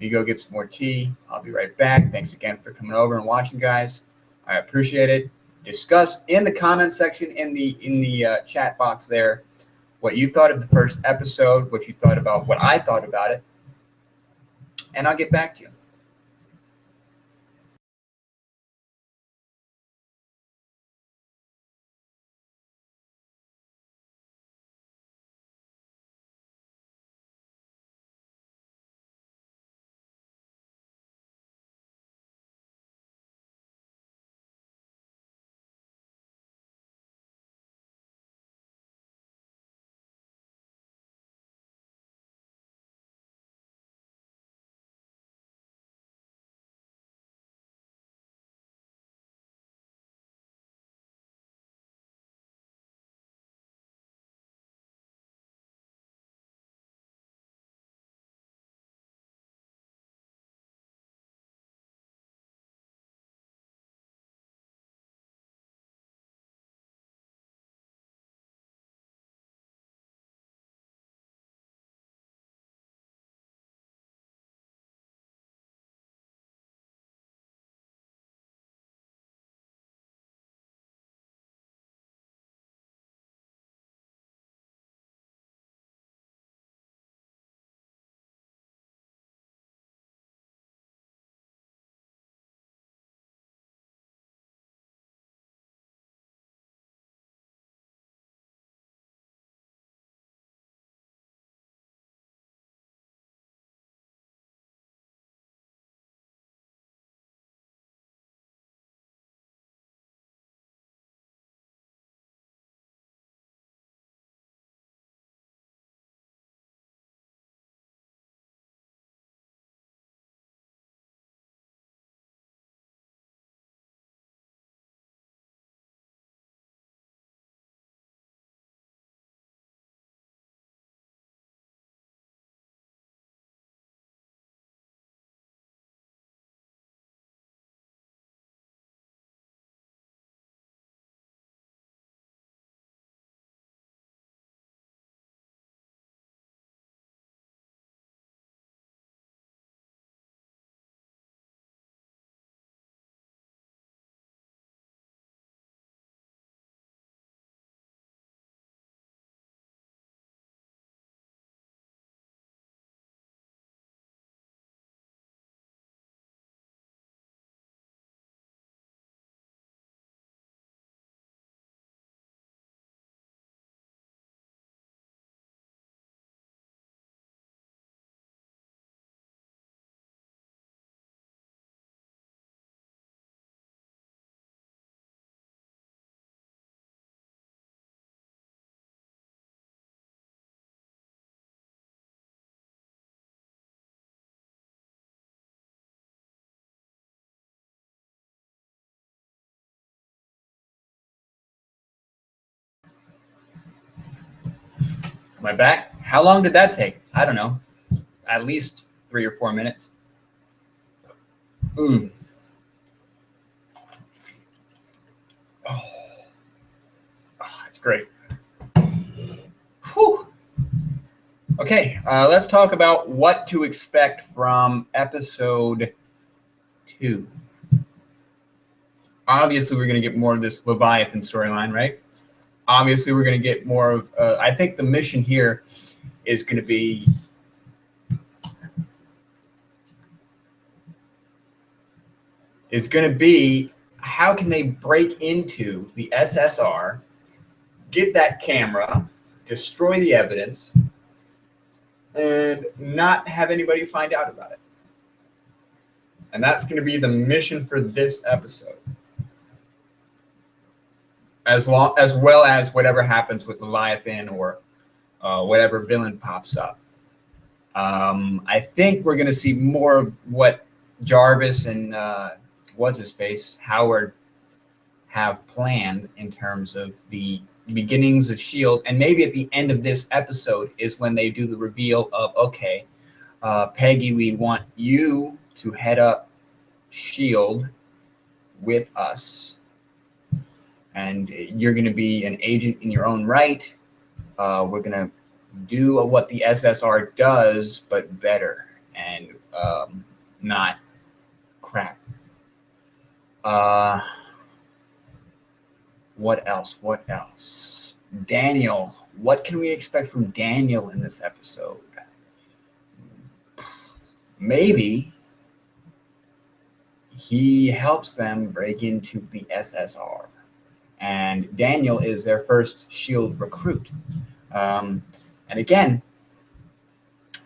You go get some more tea. I'll be right back. Thanks again for coming over and watching, guys. I appreciate it. Discuss in the comment section in the chat box there what you thought of the first episode, what you thought about what I thought about it, and I'll get back to you. Am I back? How long did that take? I don't know. At least 3 or 4 minutes. Oh, that's great. Whew. Okay, let's talk about what to expect from episode 2. Obviously, we're going to get more of this Leviathan storyline, right? Obviously, we're going to get more of, I think the mission here is going to be how can they break into the SSR, get that camera, destroy the evidence, and not have anybody find out about it. And that's going to be the mission for this episode. As well as whatever happens with Leviathan or whatever villain pops up. I think we're going to see more of what Jarvis and what's his face, Howard, have planned in terms of the beginnings of S.H.I.E.L.D. And maybe at the end of this episode is when they do the reveal of, okay, Peggy, we want you to head up S.H.I.E.L.D. with us. And you're going to be an agent in your own right. We're going to do what the SSR does, but better and not crap. What else? Daniel. What can we expect from Daniel in this episode? Maybe he helps them break into the SSR. And Daniel is their first S.H.I.E.L.D. recruit. And again,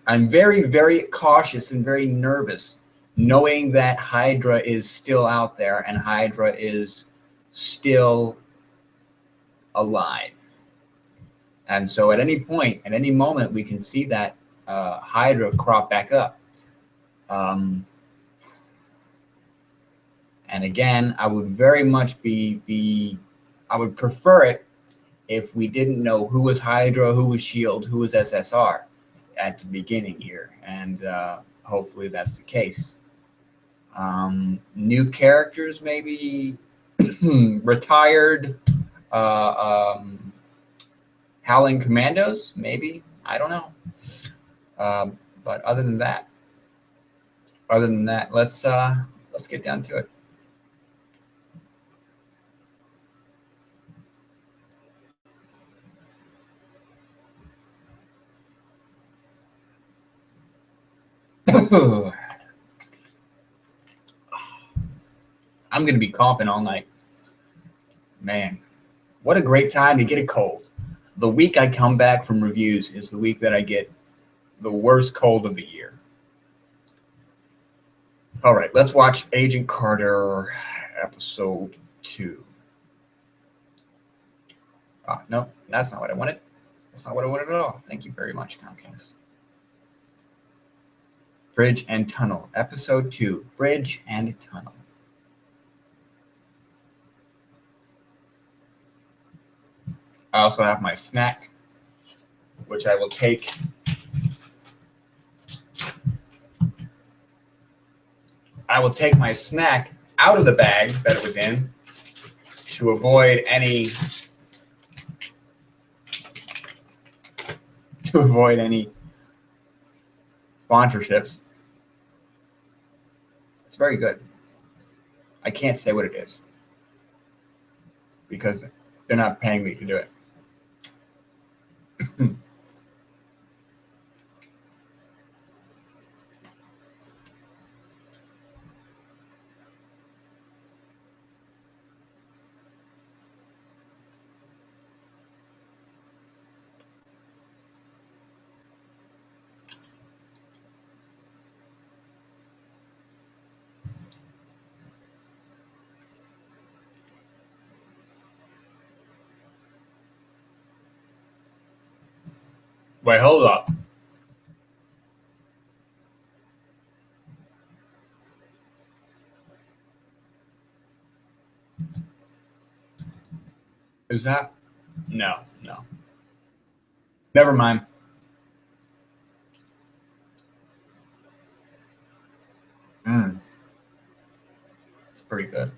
I'm very, very cautious and very nervous knowing that Hydra is still out there and Hydra is still alive. And so at any point, at any moment, we can see that Hydra crop back up. And again, I would very much I would prefer it if we didn't know who was Hydra, who was S.H.I.E.L.D., who was SSR at the beginning here. And hopefully that's the case. New characters, maybe retired Howling Commandos, maybe. I don't know. But other than that, let's get down to it. I'm going to be coughing all night. Man, what a great time to get a cold. The week I come back from reviews is the week that I get the worst cold of the year. All right, let's watch Agent Carter episode 2. No, that's not what I wanted. That's not what I wanted at all. Thank you very much, Comcast. Bridge and Tunnel, episode 2, Bridge and Tunnel. I also have my snack, which I will take. I will take my snack out of the bag that it was in to avoid any sponsorships. It's very good. I can't say what it is because they're not paying me to do it. Wait, hold up. Is that? No. Never mind. It's pretty good.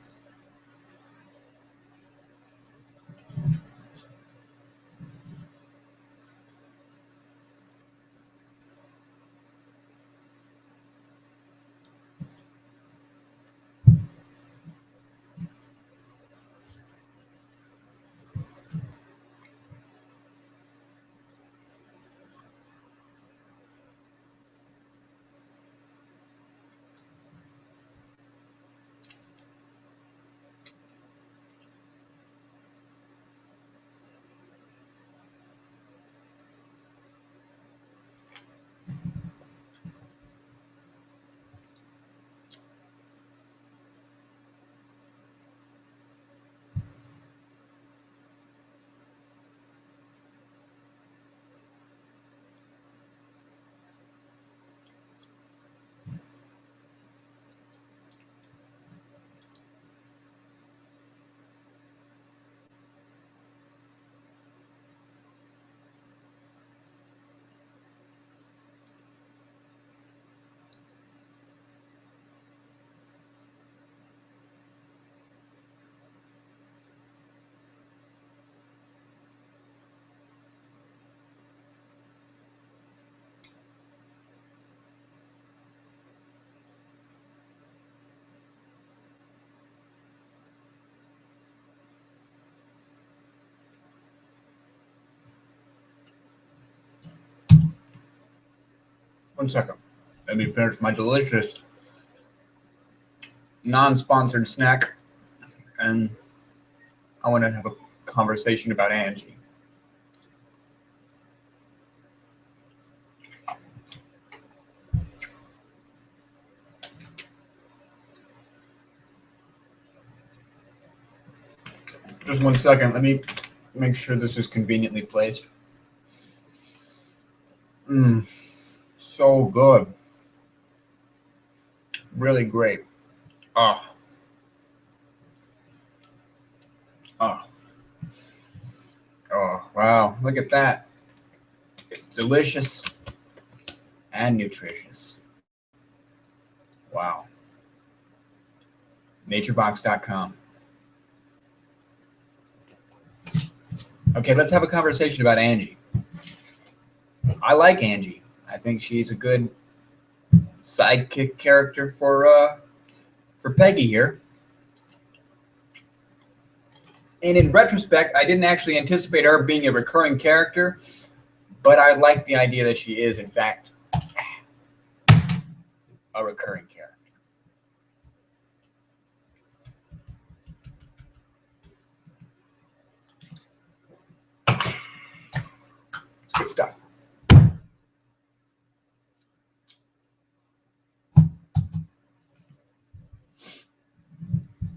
One second. Let me finish my delicious non-sponsored snack, and I want to have a conversation about Angie. Just 1 second. Let me make sure this is conveniently placed. So good. Really great. Oh. Oh. Oh, wow. Look at that. It's delicious and nutritious. Wow. Naturebox.com. Okay, let's have a conversation about Angie. I like Angie. I think she's a good sidekick character for Peggy here. And in retrospect, I didn't actually anticipate her being a recurring character, but I like the idea that she is, in fact, a recurring character. It's good stuff.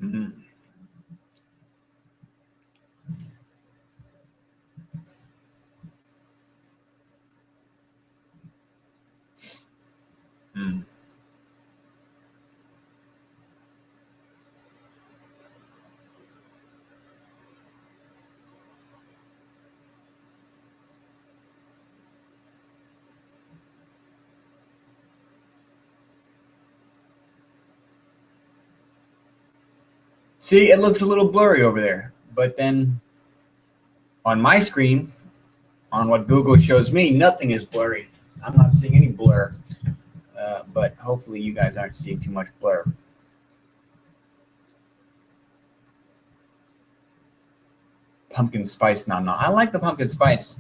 Mm. Mm. See, it looks a little blurry over there, but then on my screen, on what Google shows me, nothing is blurry. I'm not seeing any blur, but hopefully you guys aren't seeing too much blur. Pumpkin spice nom nom. I like the pumpkin spice.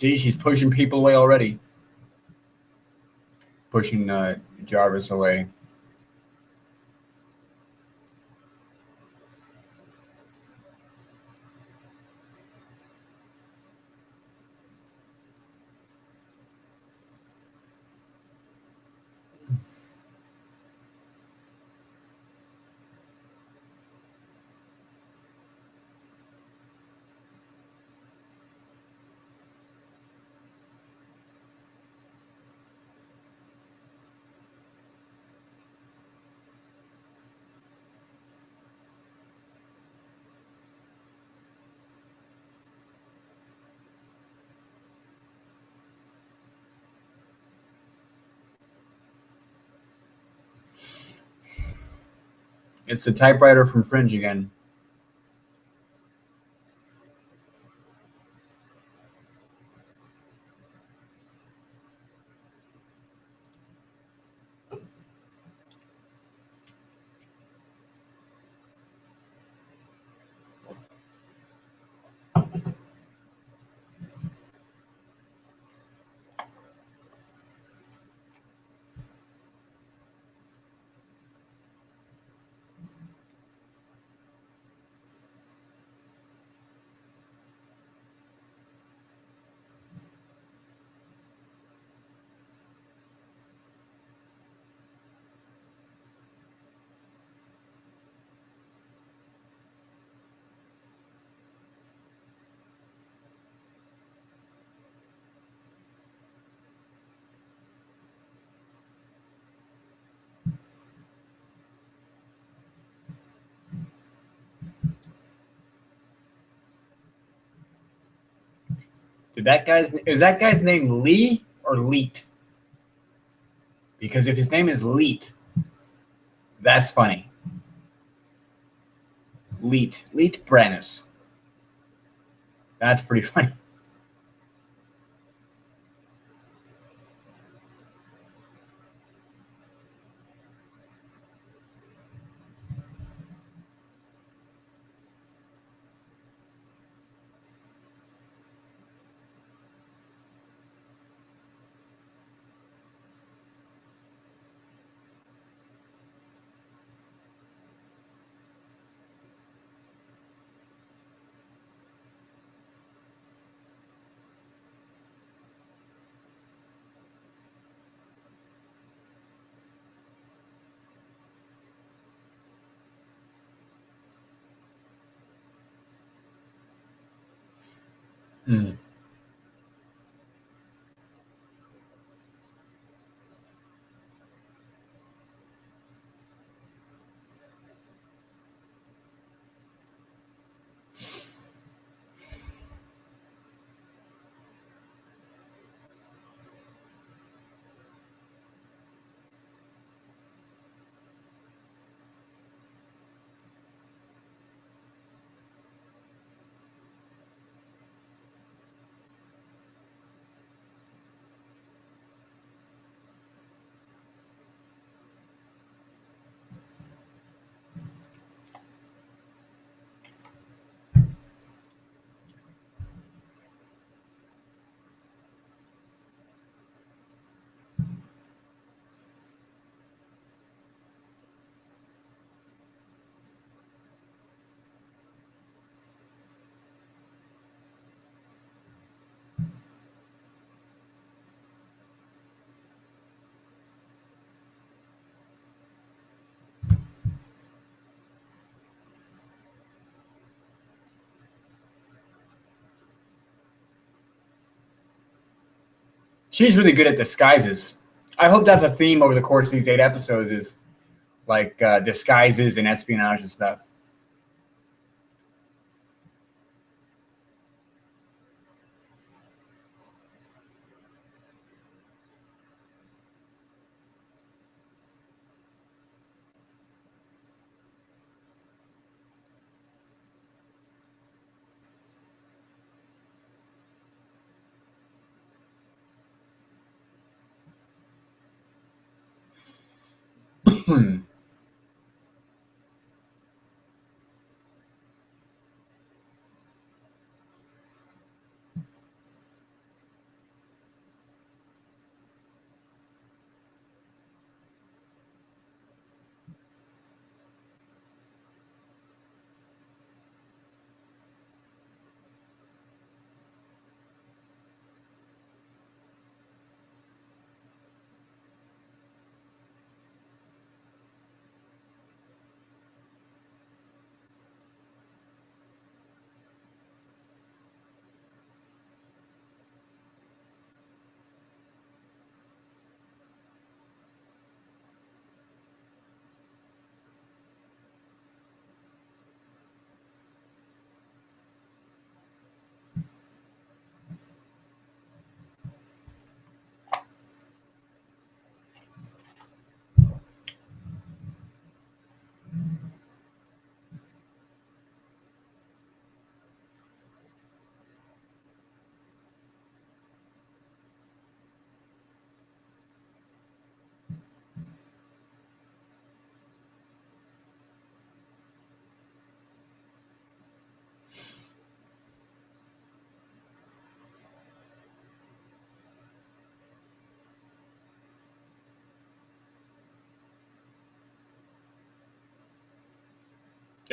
See, she's pushing people away already. Pushing Jarvis away. It's the typewriter from Fringe again. Is that guy's name Lee or Leet? Because if his name is Leet, that's funny. Leet Brannis. That's pretty funny. Mm. She's really good at disguises. I hope that's a theme over the course of these 8 episodes is like disguises and espionage and stuff.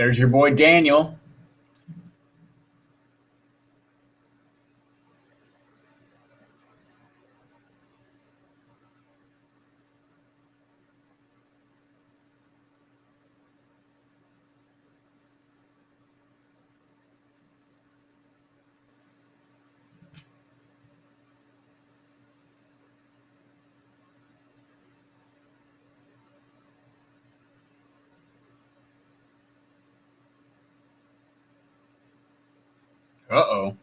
There's your boy Daniel. Uh-oh.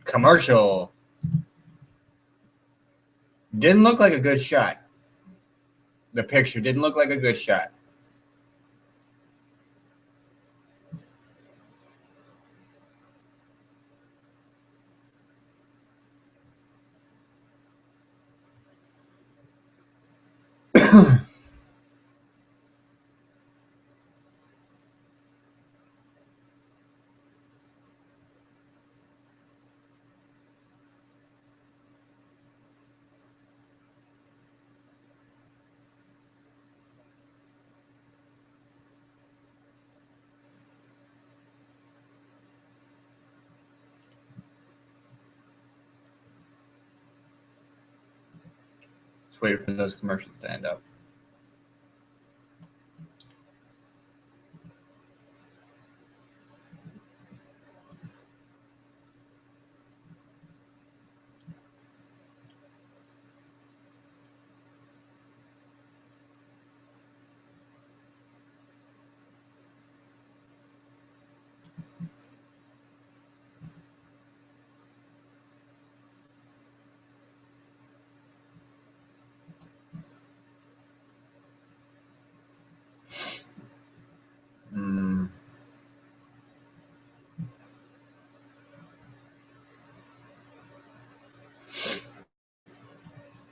Commercial. Didn't look like a good shot. The picture didn't look like a good shot. Just wait for those commercials to end up.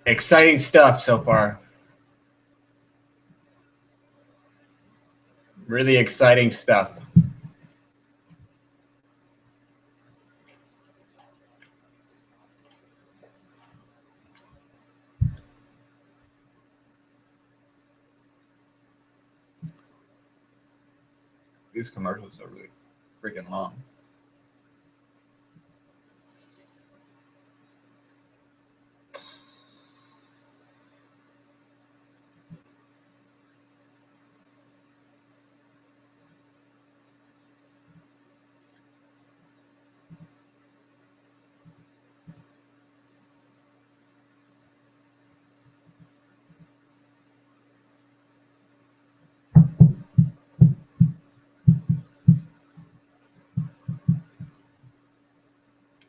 Exciting stuff so far. Really exciting stuff. These commercials are really freaking long.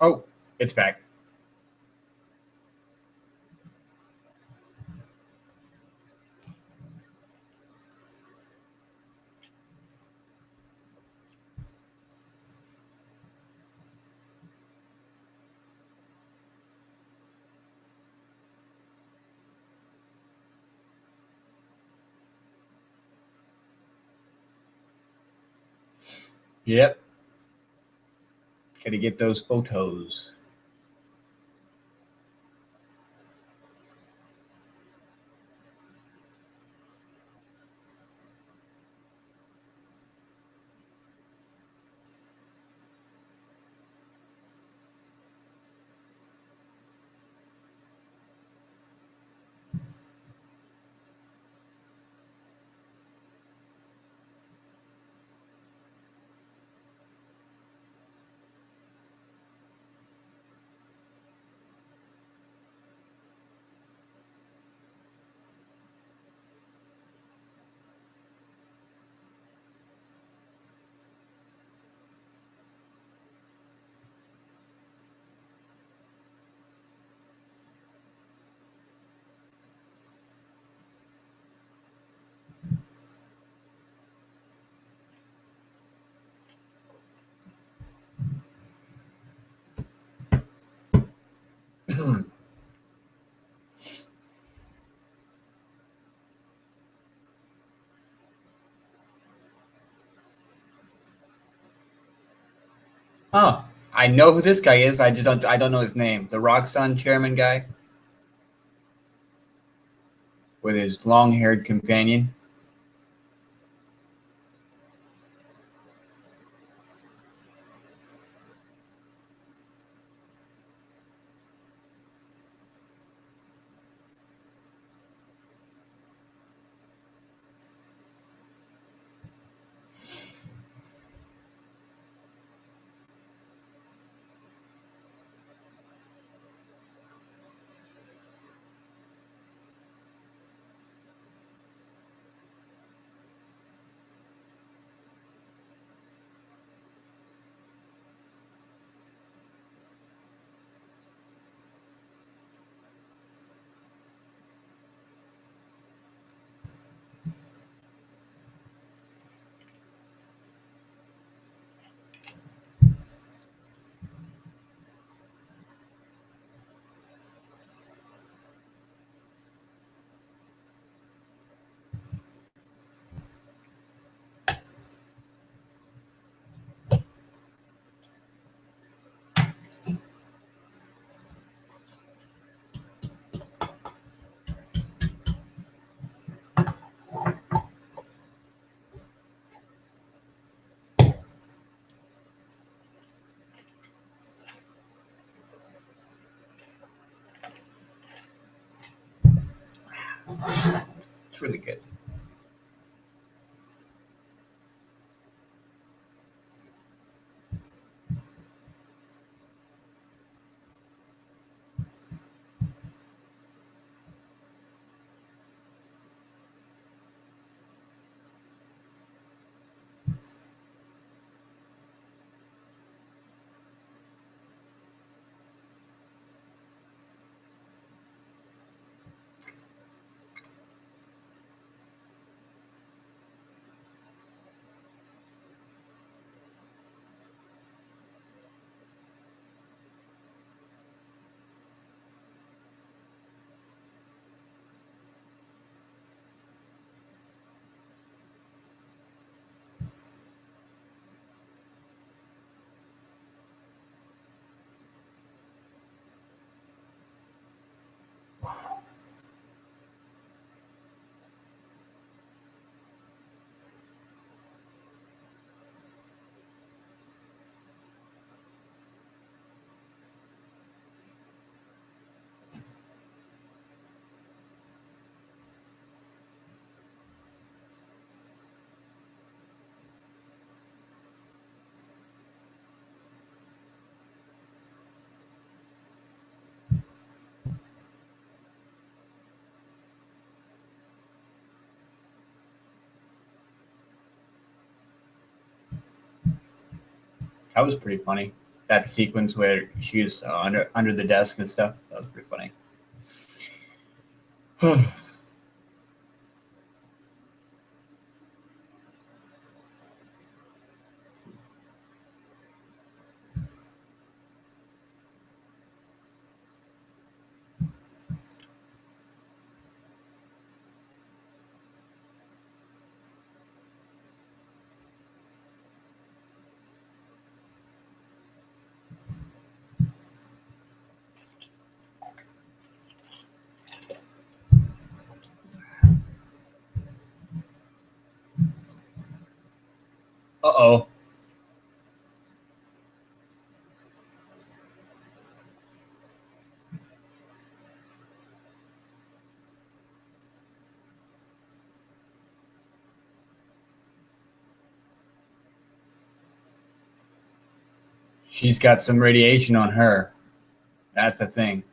Oh, it's back. Yep. Gotta get those photos. Oh, I know who this guy is, but I don't know his name. The Roxxon chairman guy with his long-haired companion. It's really good. That was pretty funny. That sequence where she was under the desk and stuff. That was pretty funny. Uh-oh. She's got some radiation on her. That's the thing.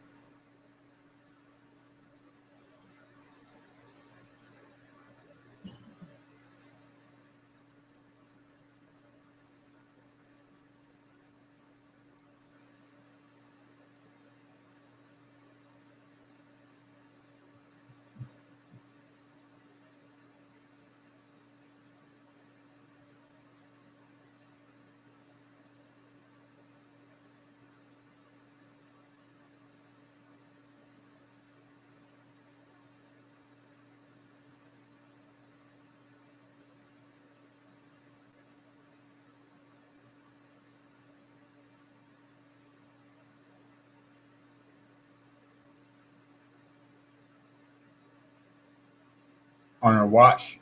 on her watch.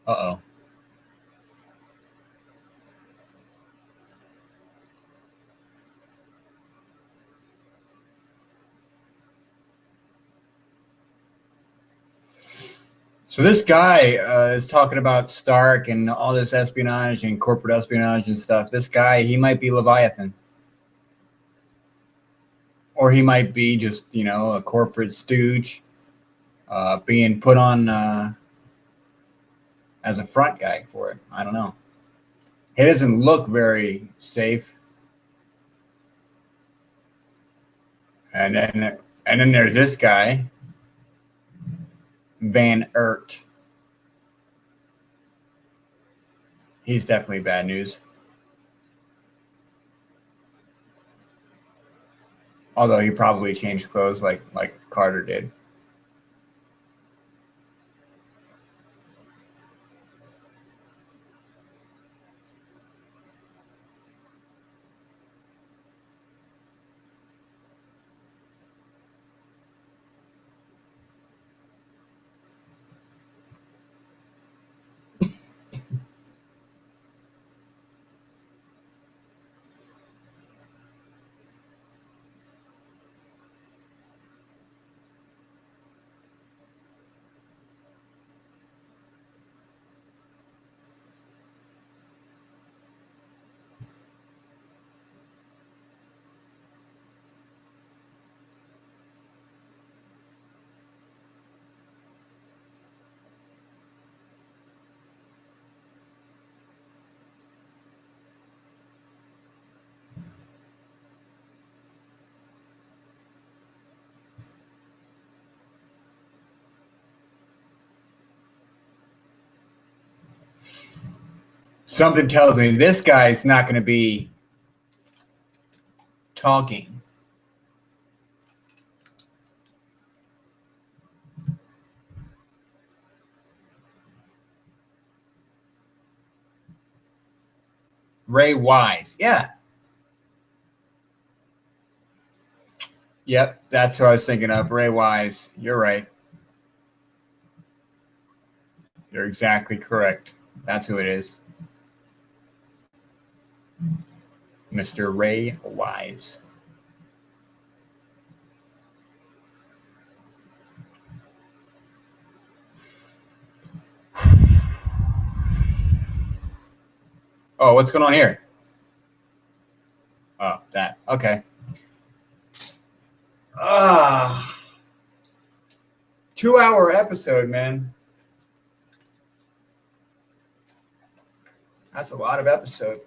Uh-oh. So this guy is talking about Stark and all this espionage and corporate espionage and stuff. This guy, he might be Leviathan. Or he might be just, a corporate stooge being put on as a front guy for it. I don't know. He doesn't look very safe. And then there's this guy, Van Ert. He's definitely bad news. Although he probably changed clothes like Carter did. Something tells me this guy's not going to be talking. Ray Wise. Yeah. Yep, that's who I was thinking of. Ray Wise. You're right. You're exactly correct. That's who it is. Mr. Ray Wise. Oh, what's going on here? Oh, that. Okay. 2-hour episode, man. That's a lot of episode.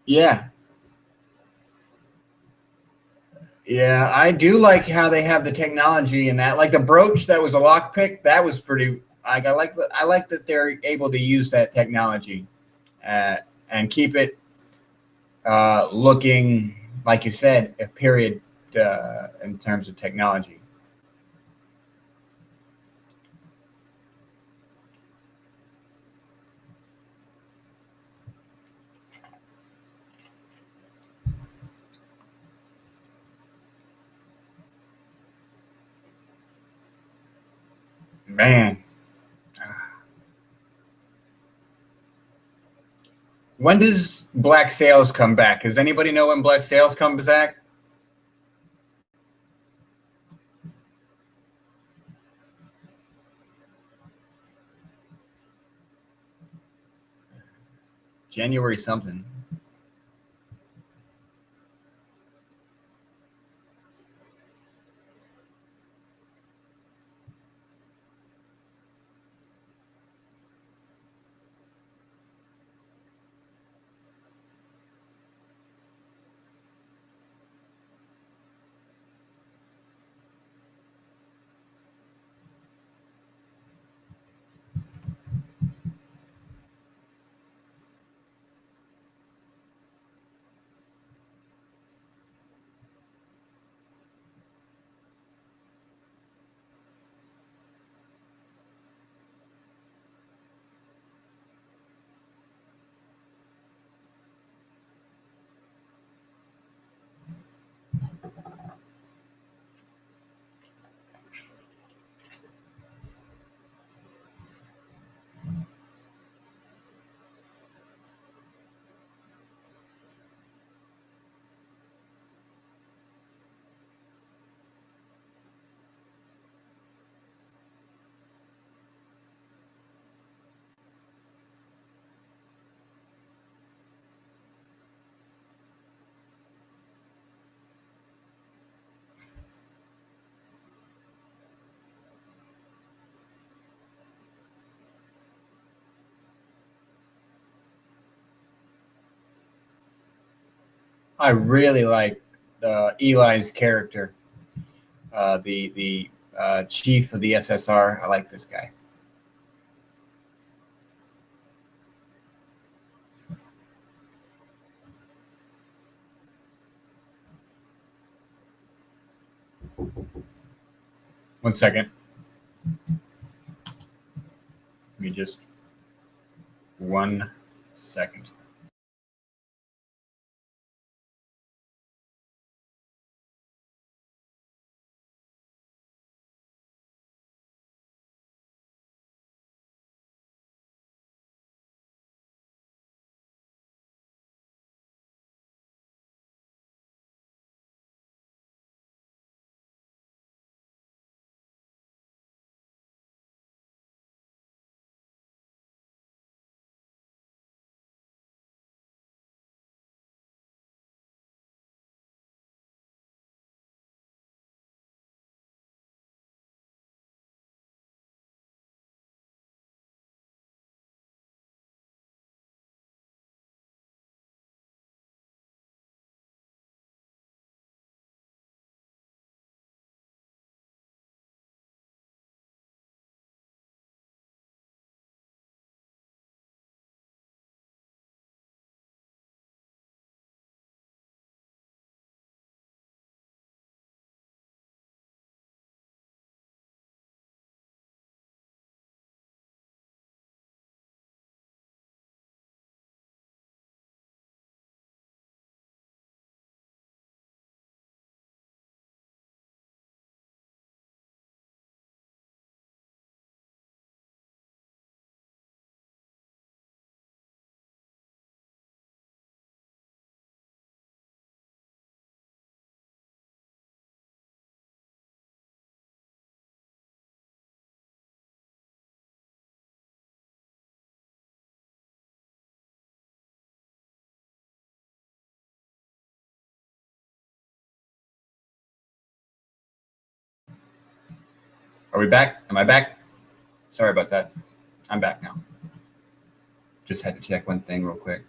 Yeah. Yeah, I do like how they have the technology in that. Like the brooch that was a lockpick, that was pretty. I like that they're able to use that technology and keep it looking, like you said, a period in terms of technology. Man. When does Black Sails come back? Does anybody know when Black Sails comes back? January something. I really like Eli's character, the chief of the SSR. I like this guy. One second. Give me just 1 second. Are we back? Am I back? Sorry about that. I'm back now. Just had to check one thing real quick.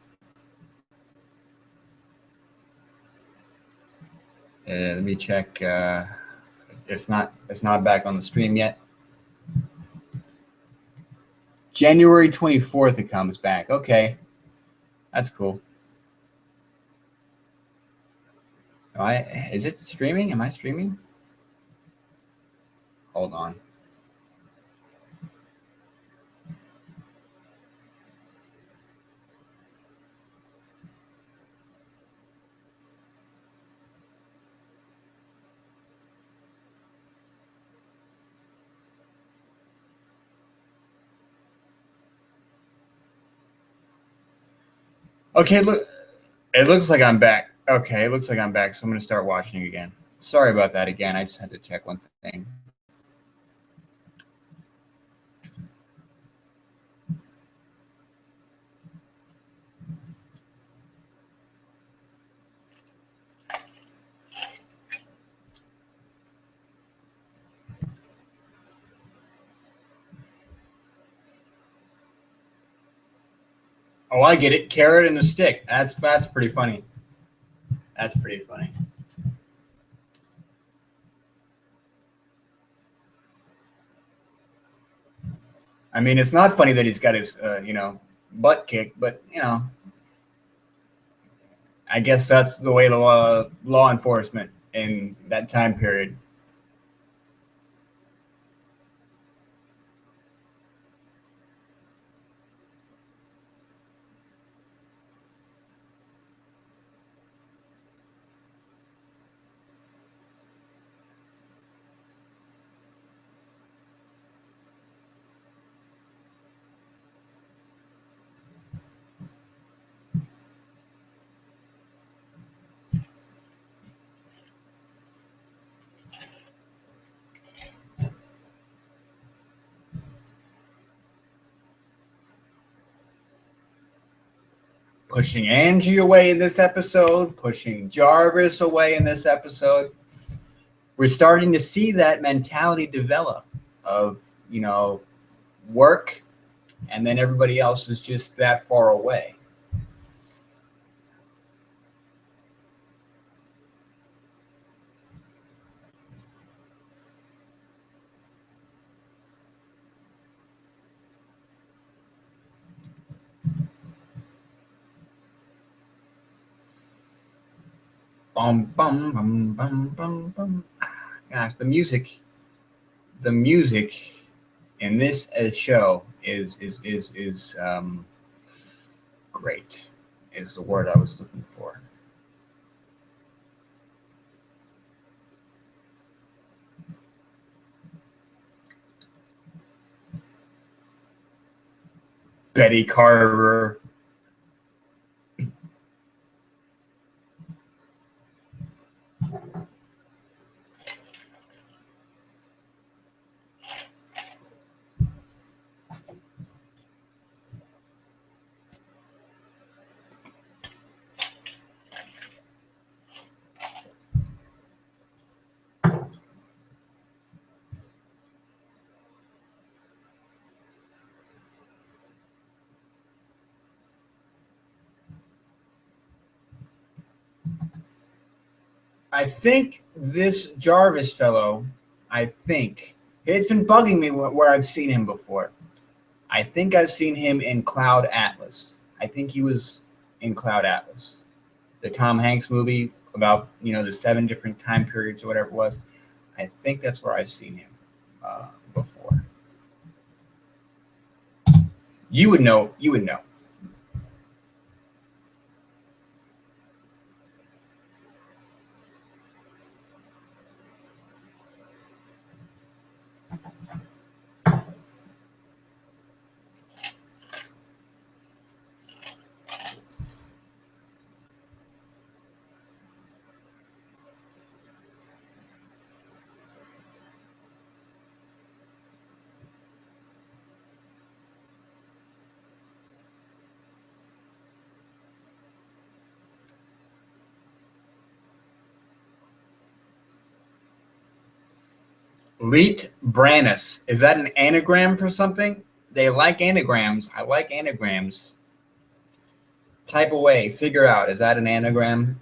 Let me check. It's not back on the stream yet. January 24th, it comes back. Okay, that's cool. Is it streaming? Am I streaming? Hold on. Okay, look, it looks like I'm back. Okay, it looks like I'm back, so I'm going to start watching again. Sorry about that again. I just had to check one thing. Oh, I get it. Carrot and a stick. That's pretty funny. That's pretty funny. I mean, it's not funny that he's got his, butt kicked, but, I guess that's the way the law enforcement in that time period. Pushing Angie away in this episode, pushing Jarvis away in this episode. We're starting to see that mentality develop of, work, and then everybody else is just that far away. Bum bum bum bum bum bum. Gosh, the music in this show is great. Is the word I was looking for. Betty Carter. I think this Jarvis fellow, I think, it's been bugging me where I've seen him before. I think I've seen him in Cloud Atlas. I think he was in Cloud Atlas, the Tom Hanks movie about, the 7 different time periods or whatever it was. I think that's where I've seen him before. You would know. You would know. Leet Brannis. Is that an anagram for something? They like anagrams. I like anagrams. Type away. Figure out. Is that an anagram?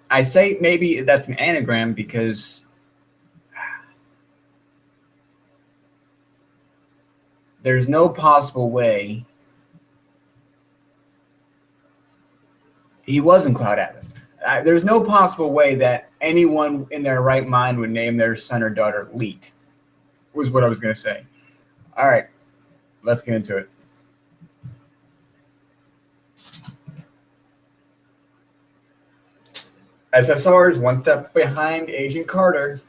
I say maybe that's an anagram because there's no possible way he was in Cloud Atlas. There's no possible way that anyone in their right mind would name their son or daughter Leet, was what I was going to say. All right, let's get into it. SSR is one step behind Agent Carter.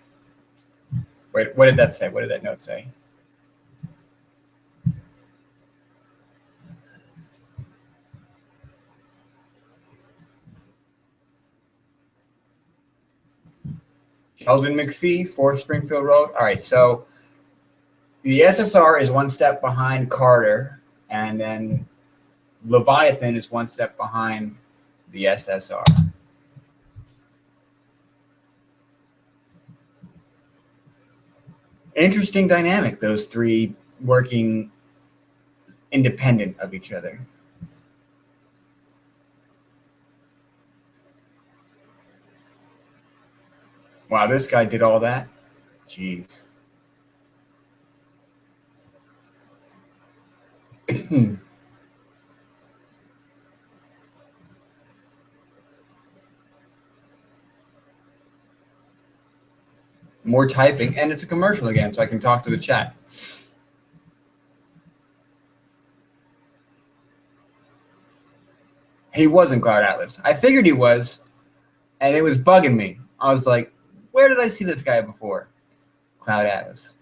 Wait, what did that say? What did that note say? Sheldon McPhee, 4 Springfield Road. All right, so the SSR is one step behind Carter, and then Leviathan is one step behind the SSR. Interesting dynamic, those 3 working independent of each other. Wow, this guy did all that? Jeez. More typing, and it's a commercial again, so I can talk to the chat. He was in Cloud Atlas. I figured he was, and it was bugging me. I was like, where did I see this guy before? Cloud Atlas.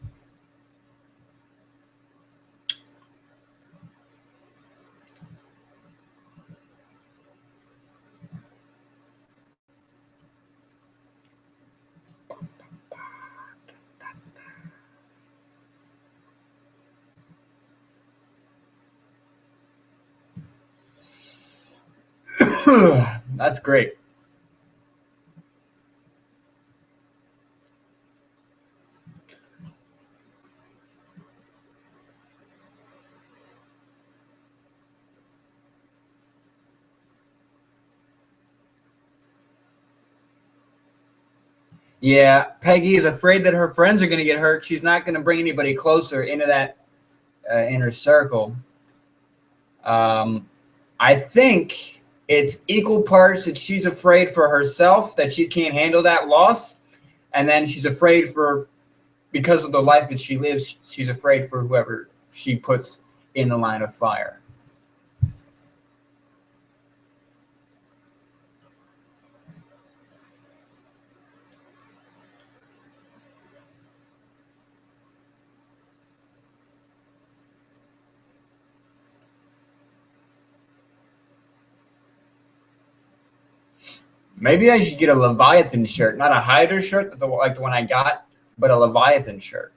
That's great. Yeah, Peggy is afraid that her friends are going to get hurt. She's not going to bring anybody closer into that inner circle. I think it's equal parts that she's afraid for herself, that she can't handle that loss, and then she's afraid for, because of the life that she lives, she's afraid for whoever she puts in the line of fire. Maybe I should get a Leviathan shirt, not a Hider shirt like the one I got, but a Leviathan shirt.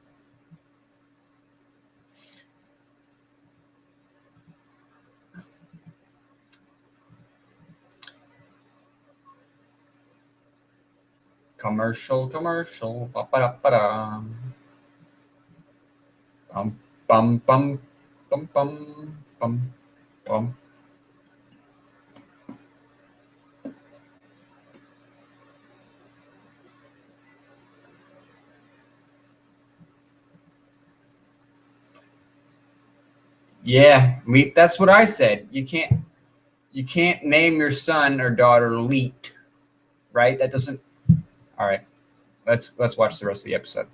Commercial. Ba-ba-da-ba-da. Bum, bum, bum, bum, bum, bum, bum. Yeah, that's what I said. You can't name your son or daughter Leet, right? That doesn't. All right, let's watch the rest of the episode.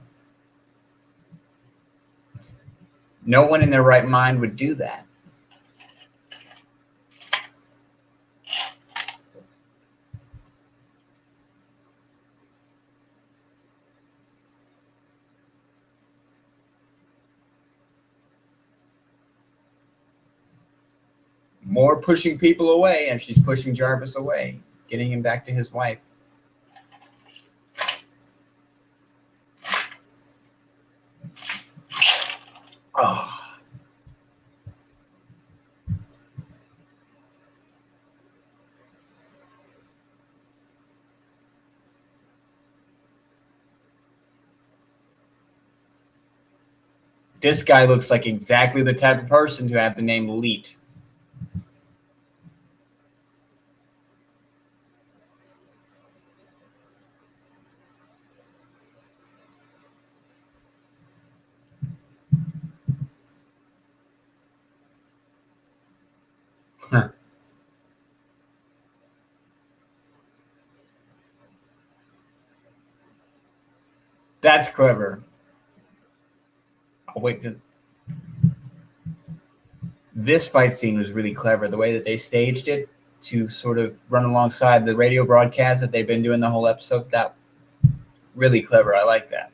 No one in their right mind would do that. More pushing people away, and she's pushing Jarvis away, getting him back to his wife. Oh. This guy looks like exactly the type of person to have the name Leet. Huh. That's clever. Oh, wait. This fight scene was really clever. The way that they staged it to sort of run alongside the radio broadcast that they've been doing the whole episode, that really clever. I like that.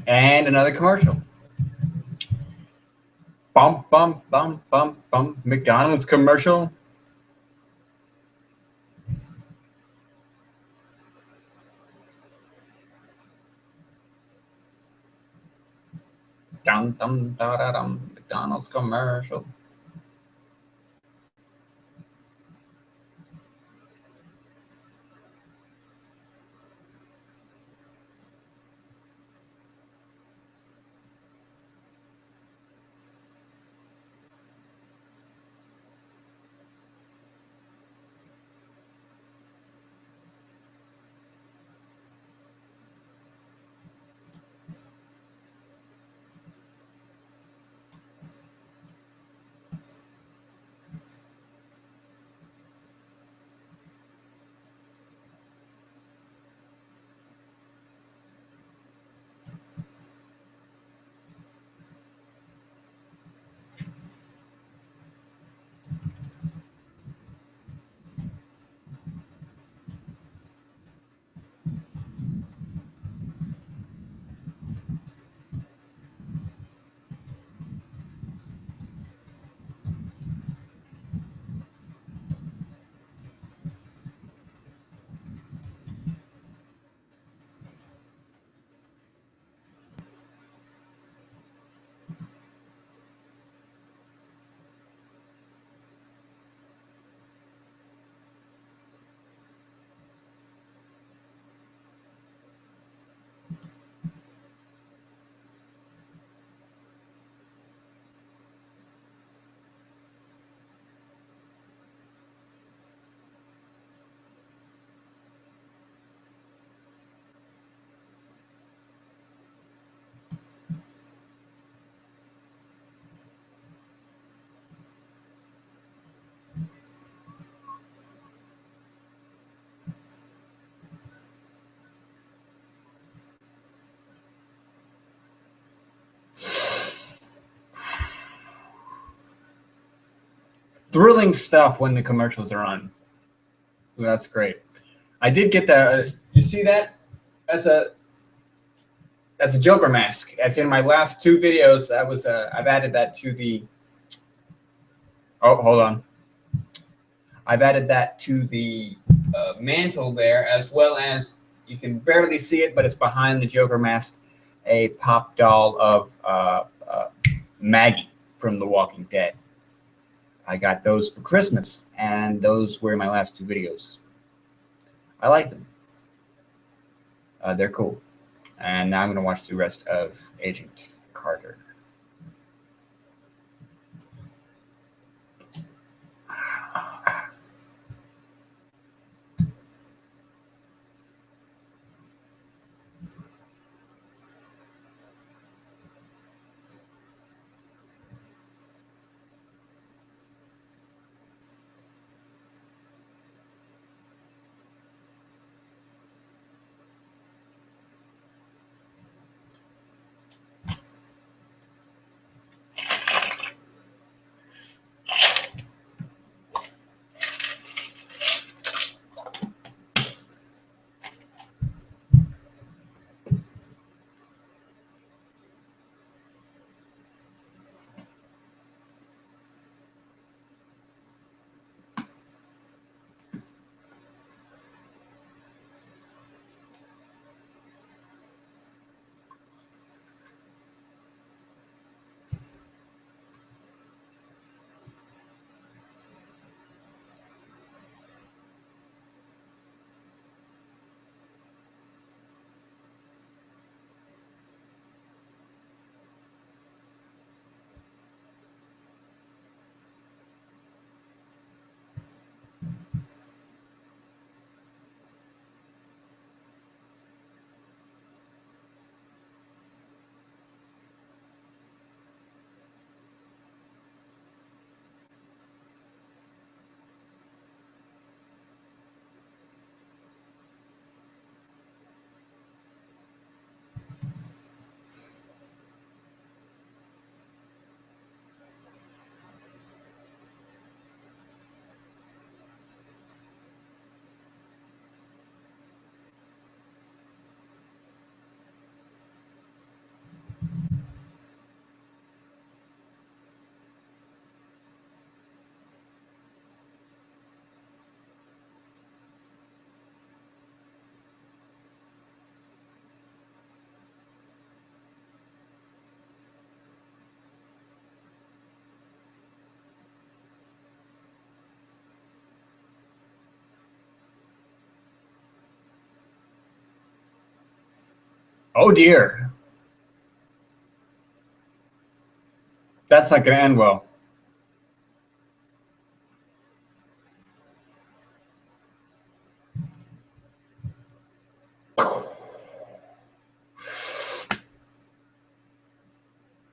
And another commercial. Bump, bump, bump, bump, bump. McDonald's commercial. Dum, dum, da, da, dum. McDonald's commercial. Thrilling stuff when the commercials are on. Ooh, that's great. I did get the. You see that? That's a Joker mask. That's in my last two videos. That was. I've added that to the. Oh, hold on. I've added that to the mantle there, as well as you can barely see it, but it's behind the Joker mask, a pop doll of Maggie from The Walking Dead. I got those for Christmas, and those were in my last two videos. I like them. They're cool. And now I'm going to watch the rest of Agent Carter. Oh dear. That's not going to end well.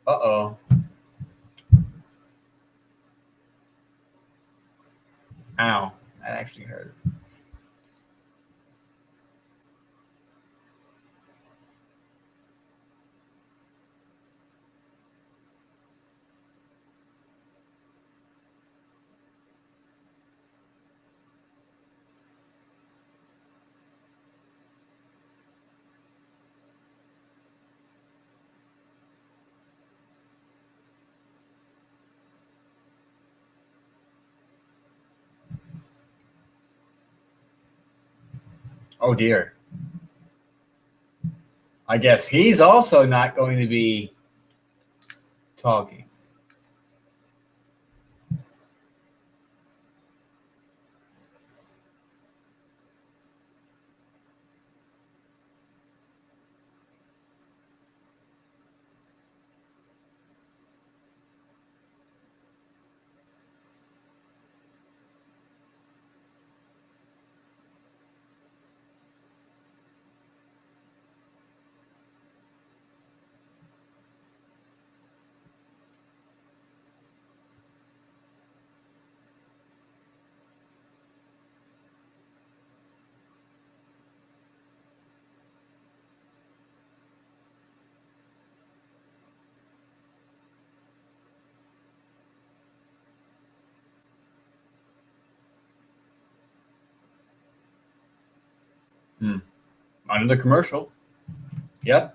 Uh-oh. Ow. That actually hurt. Oh dear. I guess he's also not going to be talking. Under the commercial. Yep.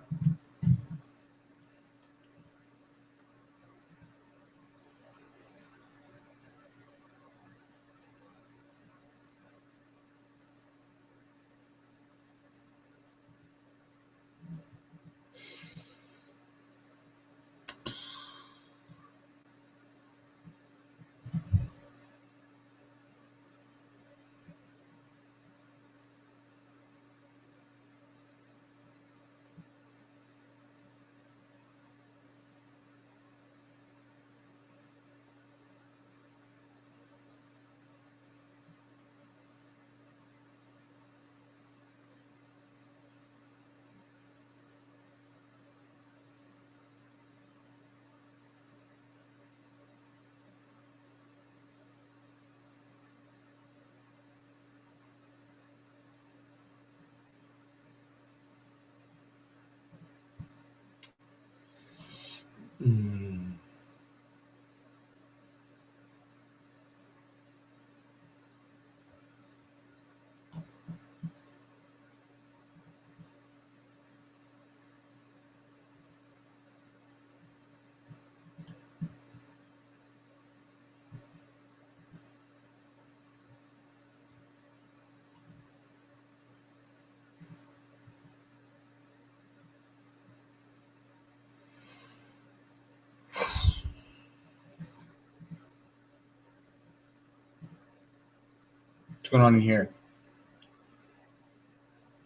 What's going on in here?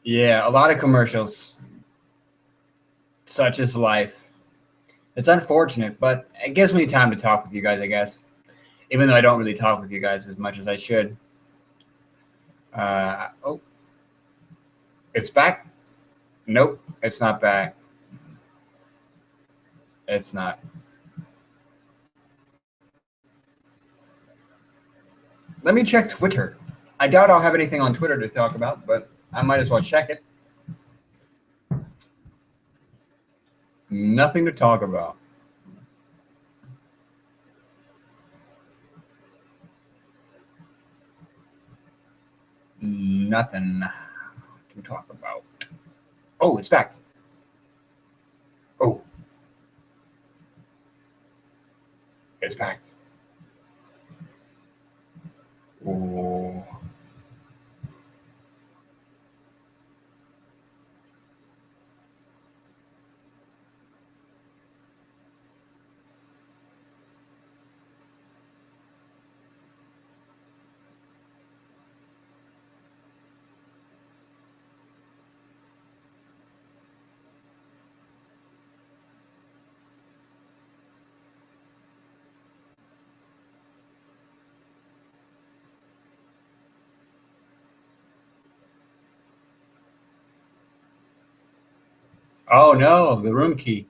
Yeah, a lot of commercials. Such is life. It's unfortunate, but it gives me time to talk with you guys, I guess. Even though I don't really talk with you guys as much as I should. Oh, it's back? Nope, it's not back. It's not. Let me check Twitter. I doubt I'll have anything on Twitter to talk about, but I might as well check it. Nothing to talk about. Nothing to talk about. Oh, it's back. Oh, it's back. Oh. Oh no, the room key.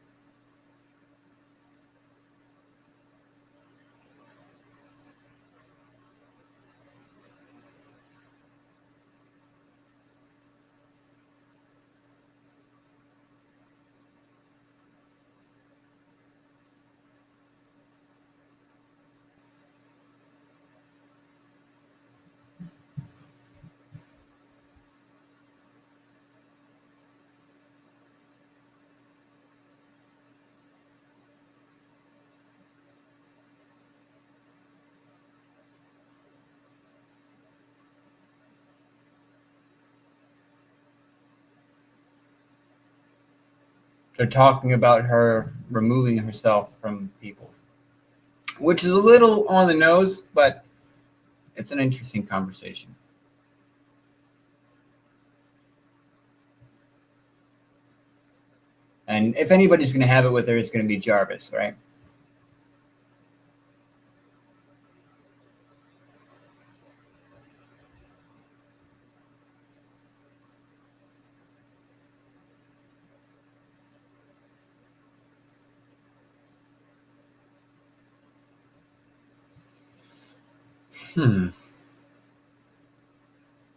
They're talking about her removing herself from people, which is a little on the nose, but it's an interesting conversation. And if anybody's going to have it with her, it's going to be Jarvis, right?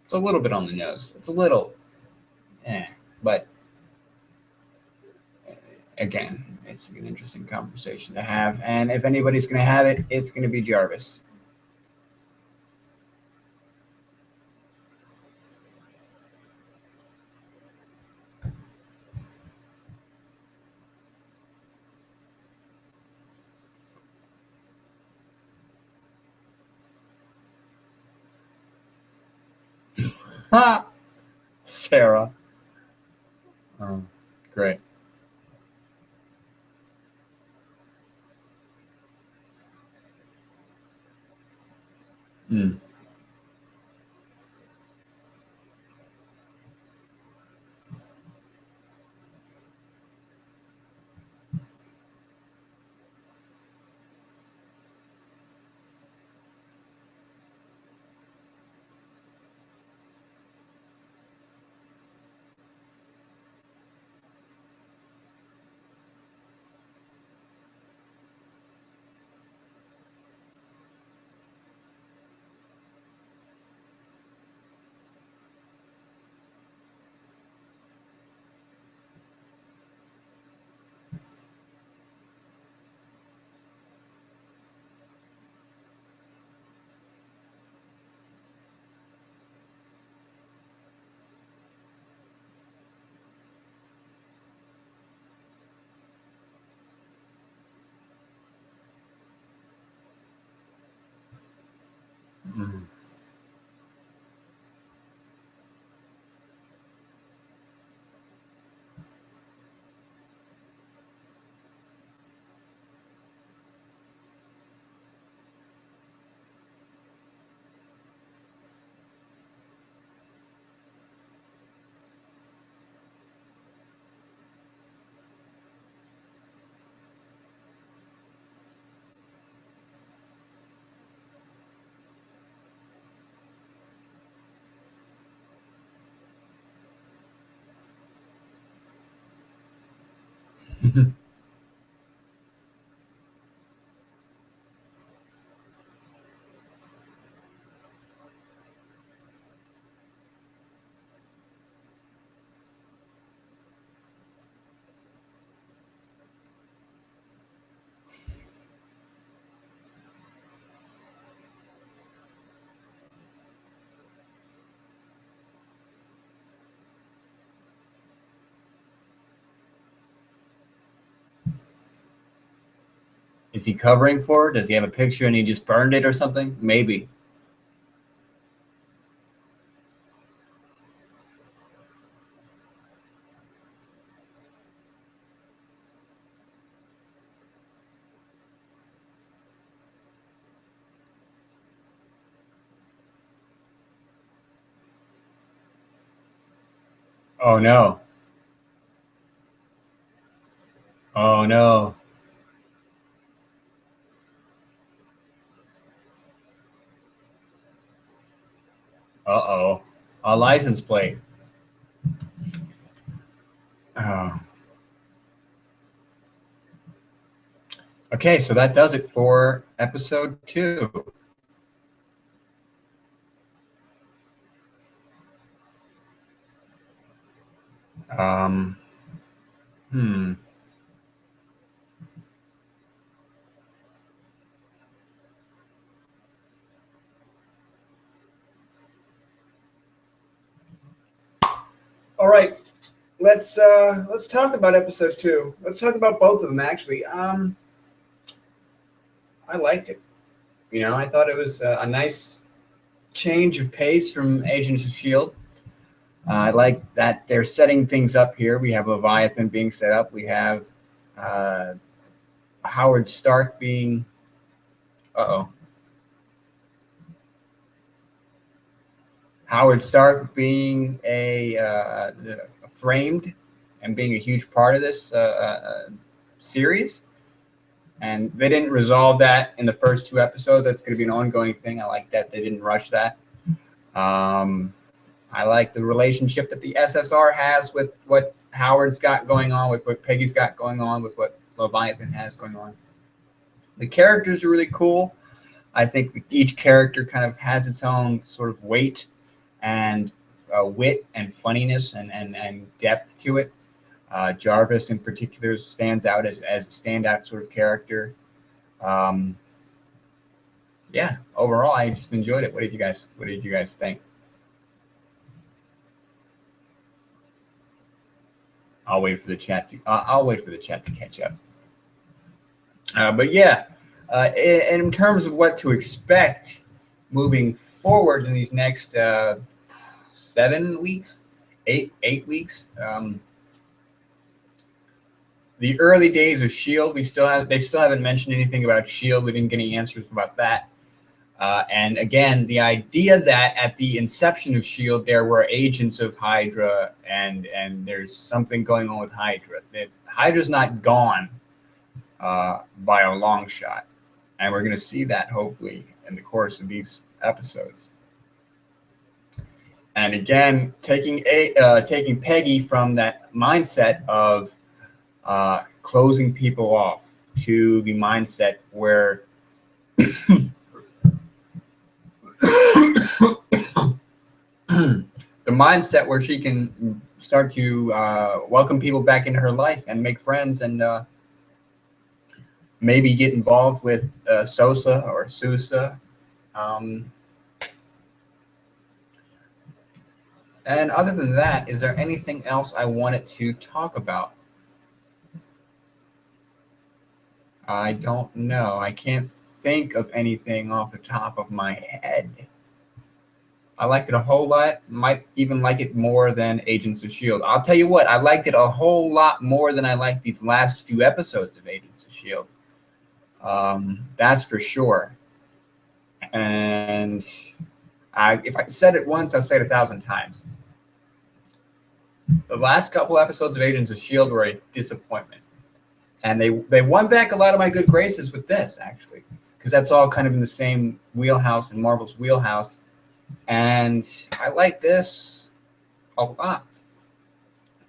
It's a little bit on the nose. It's a little, but again, it's an interesting conversation to have. And if anybody's going to have it, it's going to be Jarvis. Ha! Sarah. Oh, great. Mm. Mm. Is he covering for it? Does he have a picture and he just burned it or something? Maybe. Oh no. Oh no. Uh-oh. A license plate. Oh. Okay, so that does it for episode 2. Um, hmm. All right, let's talk about episode 2. Let's talk about both of them actually. I liked it. You know, I thought it was a nice change of pace from Agents of Shield. I like that they're setting things up here. We have Leviathan being set up. We have uh, Howard Stark being. Howard Stark being framed and being a huge part of this series. And they didn't resolve that in the first 2 episodes. That's going to be an ongoing thing. I like that they didn't rush that. I like the relationship that the SSR has with what Howard's got going on, with what Peggy's got going on, with what Leviathan has going on. The characters are really cool. I think each character kind of has its own sort of weight and wit and funniness and depth to it. Jarvis in particular stands out as a standout sort of character. Yeah, overall, I just enjoyed it. What did you guys think? I'll wait for the chat to catch up. But yeah, in terms of what to expect moving forward in these next 7 weeks, 8 weeks. The early days of Shield, they still haven't mentioned anything about Shield. We didn't get any answers about that. And again, the idea that at the inception of Shield there were agents of Hydra, and there's something going on with Hydra. That Hydra's not gone by a long shot, and we're going to see that hopefully in the course of these episodes. And again, taking Peggy from that mindset of closing people off to the mindset where she can start to welcome people back into her life and make friends and maybe get involved with Sosa or Sousa. And other than that, is there anything else I wanted to talk about? I don't know. I can't think of anything off the top of my head. I liked it a whole lot. Might even like it more than Agents of S.H.I.E.L.D. I'll tell you what, I liked it a whole lot more than I liked these last few episodes of Agents of S.H.I.E.L.D. That's for sure. And if I said it once, I'll say it 1,000 times. The last couple episodes of Agents of S.H.I.E.L.D. were a disappointment. And they won back a lot of my good graces with this, actually, because that's all kind of in the same wheelhouse, in Marvel's wheelhouse. And I like this a lot.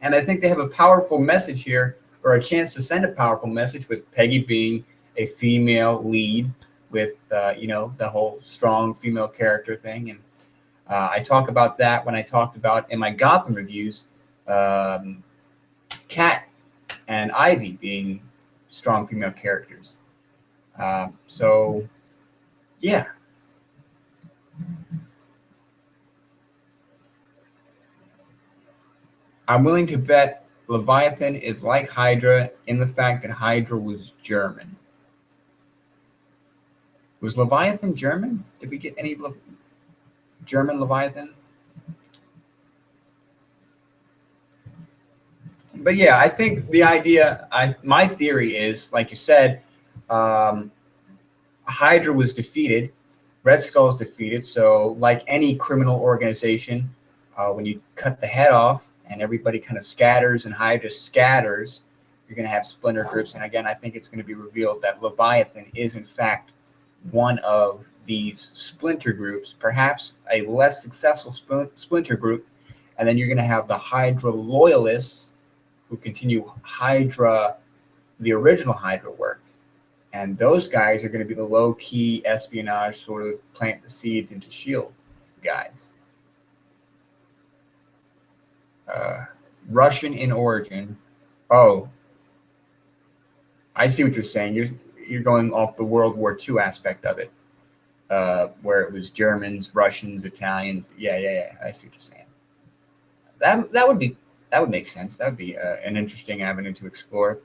And I think they have a powerful message here, or a chance to send a powerful message, with Peggy being a female lead with, the whole strong female character thing. And I talk about that when I talked about in my Gotham reviews, Kat and Ivy being strong female characters. So, yeah. I'm willing to bet Leviathan is like Hydra in the fact that Hydra was German. Was Leviathan German? Did we get any German Leviathan? But yeah, I think the idea, my theory is, like you said, Hydra was defeated, Red Skull's defeated. So like any criminal organization, when you cut the head off and everybody kind of scatters and Hydra scatters, you're going to have splinter groups. And again, I think it's going to be revealed that Leviathan is in fact one of these splinter groups, perhaps a less successful splinter group. And then you're going to have the Hydra loyalists who continue the original Hydra work. And those guys are going to be the low-key espionage, sort of plant the seeds into S.H.I.E.L.D. guys. Russian in origin. Oh, I see what you're saying. You're going off the World War II aspect of it, where it was Germans, Russians, Italians. Yeah. I see what you're saying. That would make sense. That would be an interesting avenue to explore.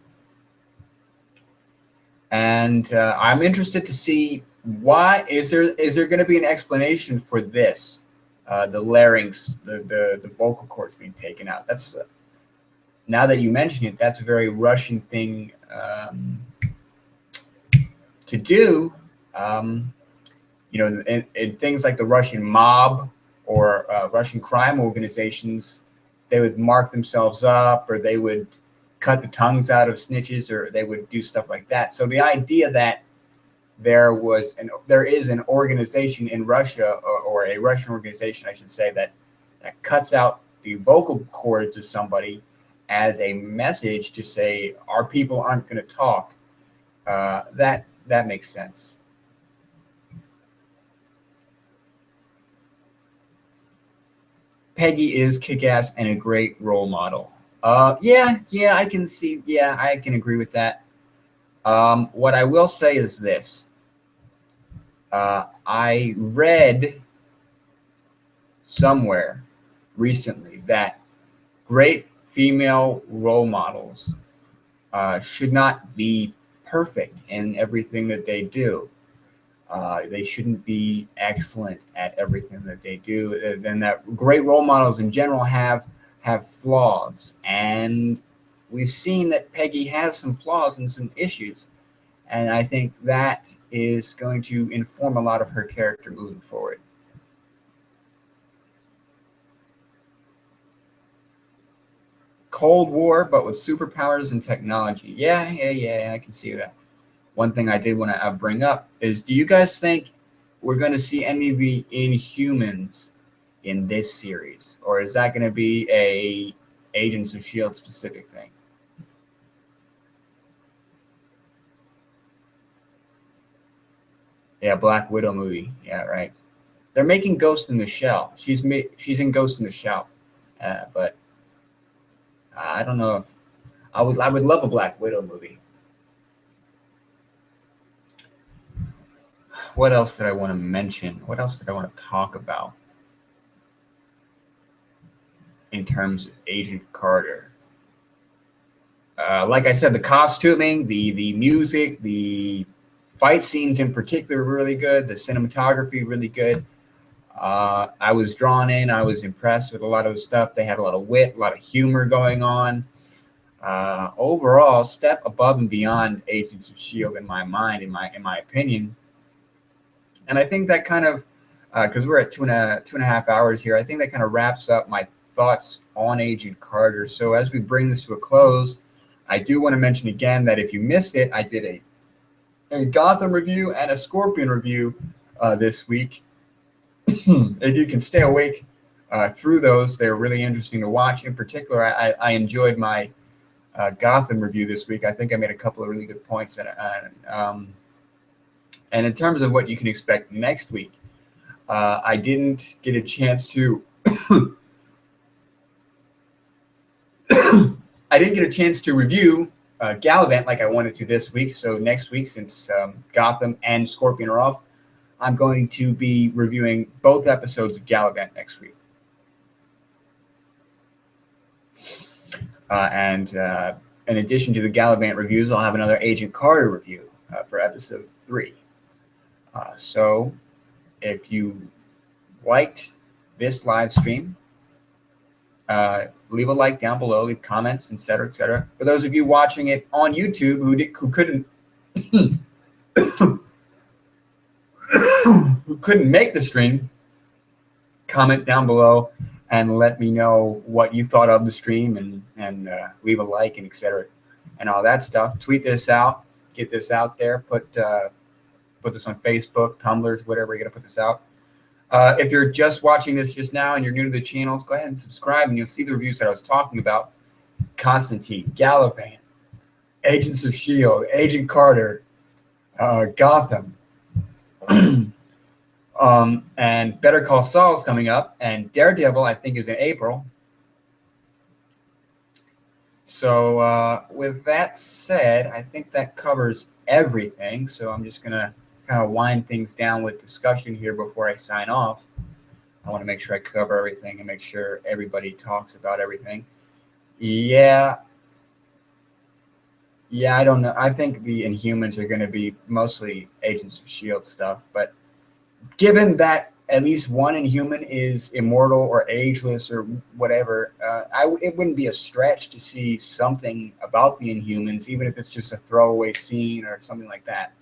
And I'm interested to see why is there going to be an explanation for this, the larynx, the vocal cords being taken out. That's now that you mention it, that's a very Russian thing to do. In things like the Russian mob or Russian crime organizations, they would mark themselves up, or they would cut the tongues out of snitches, or they would do stuff like that. So the idea that there is an organization in Russia, or a Russian organization, I should say, that cuts out the vocal cords of somebody as a message to say our people aren't going to talk, that makes sense. Peggy is kick-ass and a great role model. Yeah, I can see. Yeah, I can agree with that. What I will say is this. I read somewhere recently that great female role models should not be perfect in everything that they do. They shouldn't be excellent at everything that they do. And that great role models in general have flaws. And we've seen that Peggy has some flaws and some issues. And I think that is going to inform a lot of her character moving forward. Cold War, but with superpowers and technology. Yeah, I can see that. One thing I did want to bring up is, do you guys think we're going to see any of the Inhumans in this series? Or is that going to be a Agents of S.H.I.E.L.D. specific thing? Yeah, Black Widow movie. Yeah, right. They're making Ghost in the Shell. She's in Ghost in the Shell. But I don't know if I would love a Black Widow movie. What else did I want to mention? What else did I want to talk about in terms of Agent Carter? Like I said, the costuming, the music, the fight scenes in particular were really good. The cinematography really good. I was drawn in. I was impressed with a lot of the stuff. They had a lot of wit, a lot of humor going on. Overall, step above and beyond Agents of S.H.I.E.L.D. in my mind, in my opinion. And I think that kind of, because we're at two and a half hours here, I think that kind of wraps up my thoughts on Agent Carter. So as we bring this to a close, I do want to mention again that if you missed it, I did a Gotham review and a Scorpion review this week. If you can stay awake through those, they're really interesting to watch. In particular, I enjoyed my Gotham review this week. I think I made a couple of really good points. And in terms of what you can expect next week, I didn't get a chance to review Gallivant like I wanted to this week. So next week, since Gotham and Scorpion are off, I'm going to be reviewing both episodes of Gallivant next week. And in addition to the Gallivant reviews, I'll have another Agent Carter review for episode 3. So if you liked this live stream, leave a like down below, leave comments, etc., etc. For those of you watching it on YouTube who couldn't make the stream, comment down below and let me know what you thought of the stream, and leave a like and etc. and all that stuff. Tweet this out, get this out there, put this on Facebook, Tumblr, whatever, you're gonna put this out. If you're just watching this just now and you're new to the channel, go ahead and subscribe, and you'll see the reviews that I was talking about. Constantine, Gallivant, Agents of S.H.I.E.L.D., Agent Carter, Gotham. And Better Call Saul is coming up, and Daredevil, I think, is in April. So with that said, I think that covers everything. So I'm just going to kind of wind things down with discussion here before I sign off. I want to make sure I cover everything and make sure everybody talks about everything. Yeah, I don't know. I think the Inhumans are going to be mostly Agents of S.H.I.E.L.D. stuff, but given that at least one Inhuman is immortal or ageless or whatever, it wouldn't be a stretch to see something about the Inhumans, even if it's just a throwaway scene or something like that.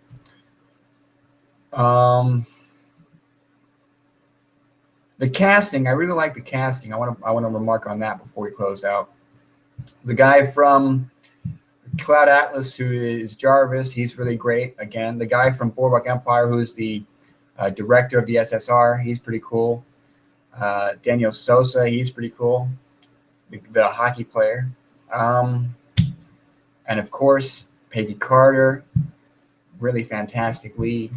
The casting, I really like the casting. I want to remark on that before we close out. The guy from Cloud Atlas, who is Jarvis, he's really great. Again, the guy from Boardwalk Empire, who's the director of the SSR, he's pretty cool. Daniel Sosa, he's pretty cool. The hockey player. And of course, Peggy Carter, really fantastic lead.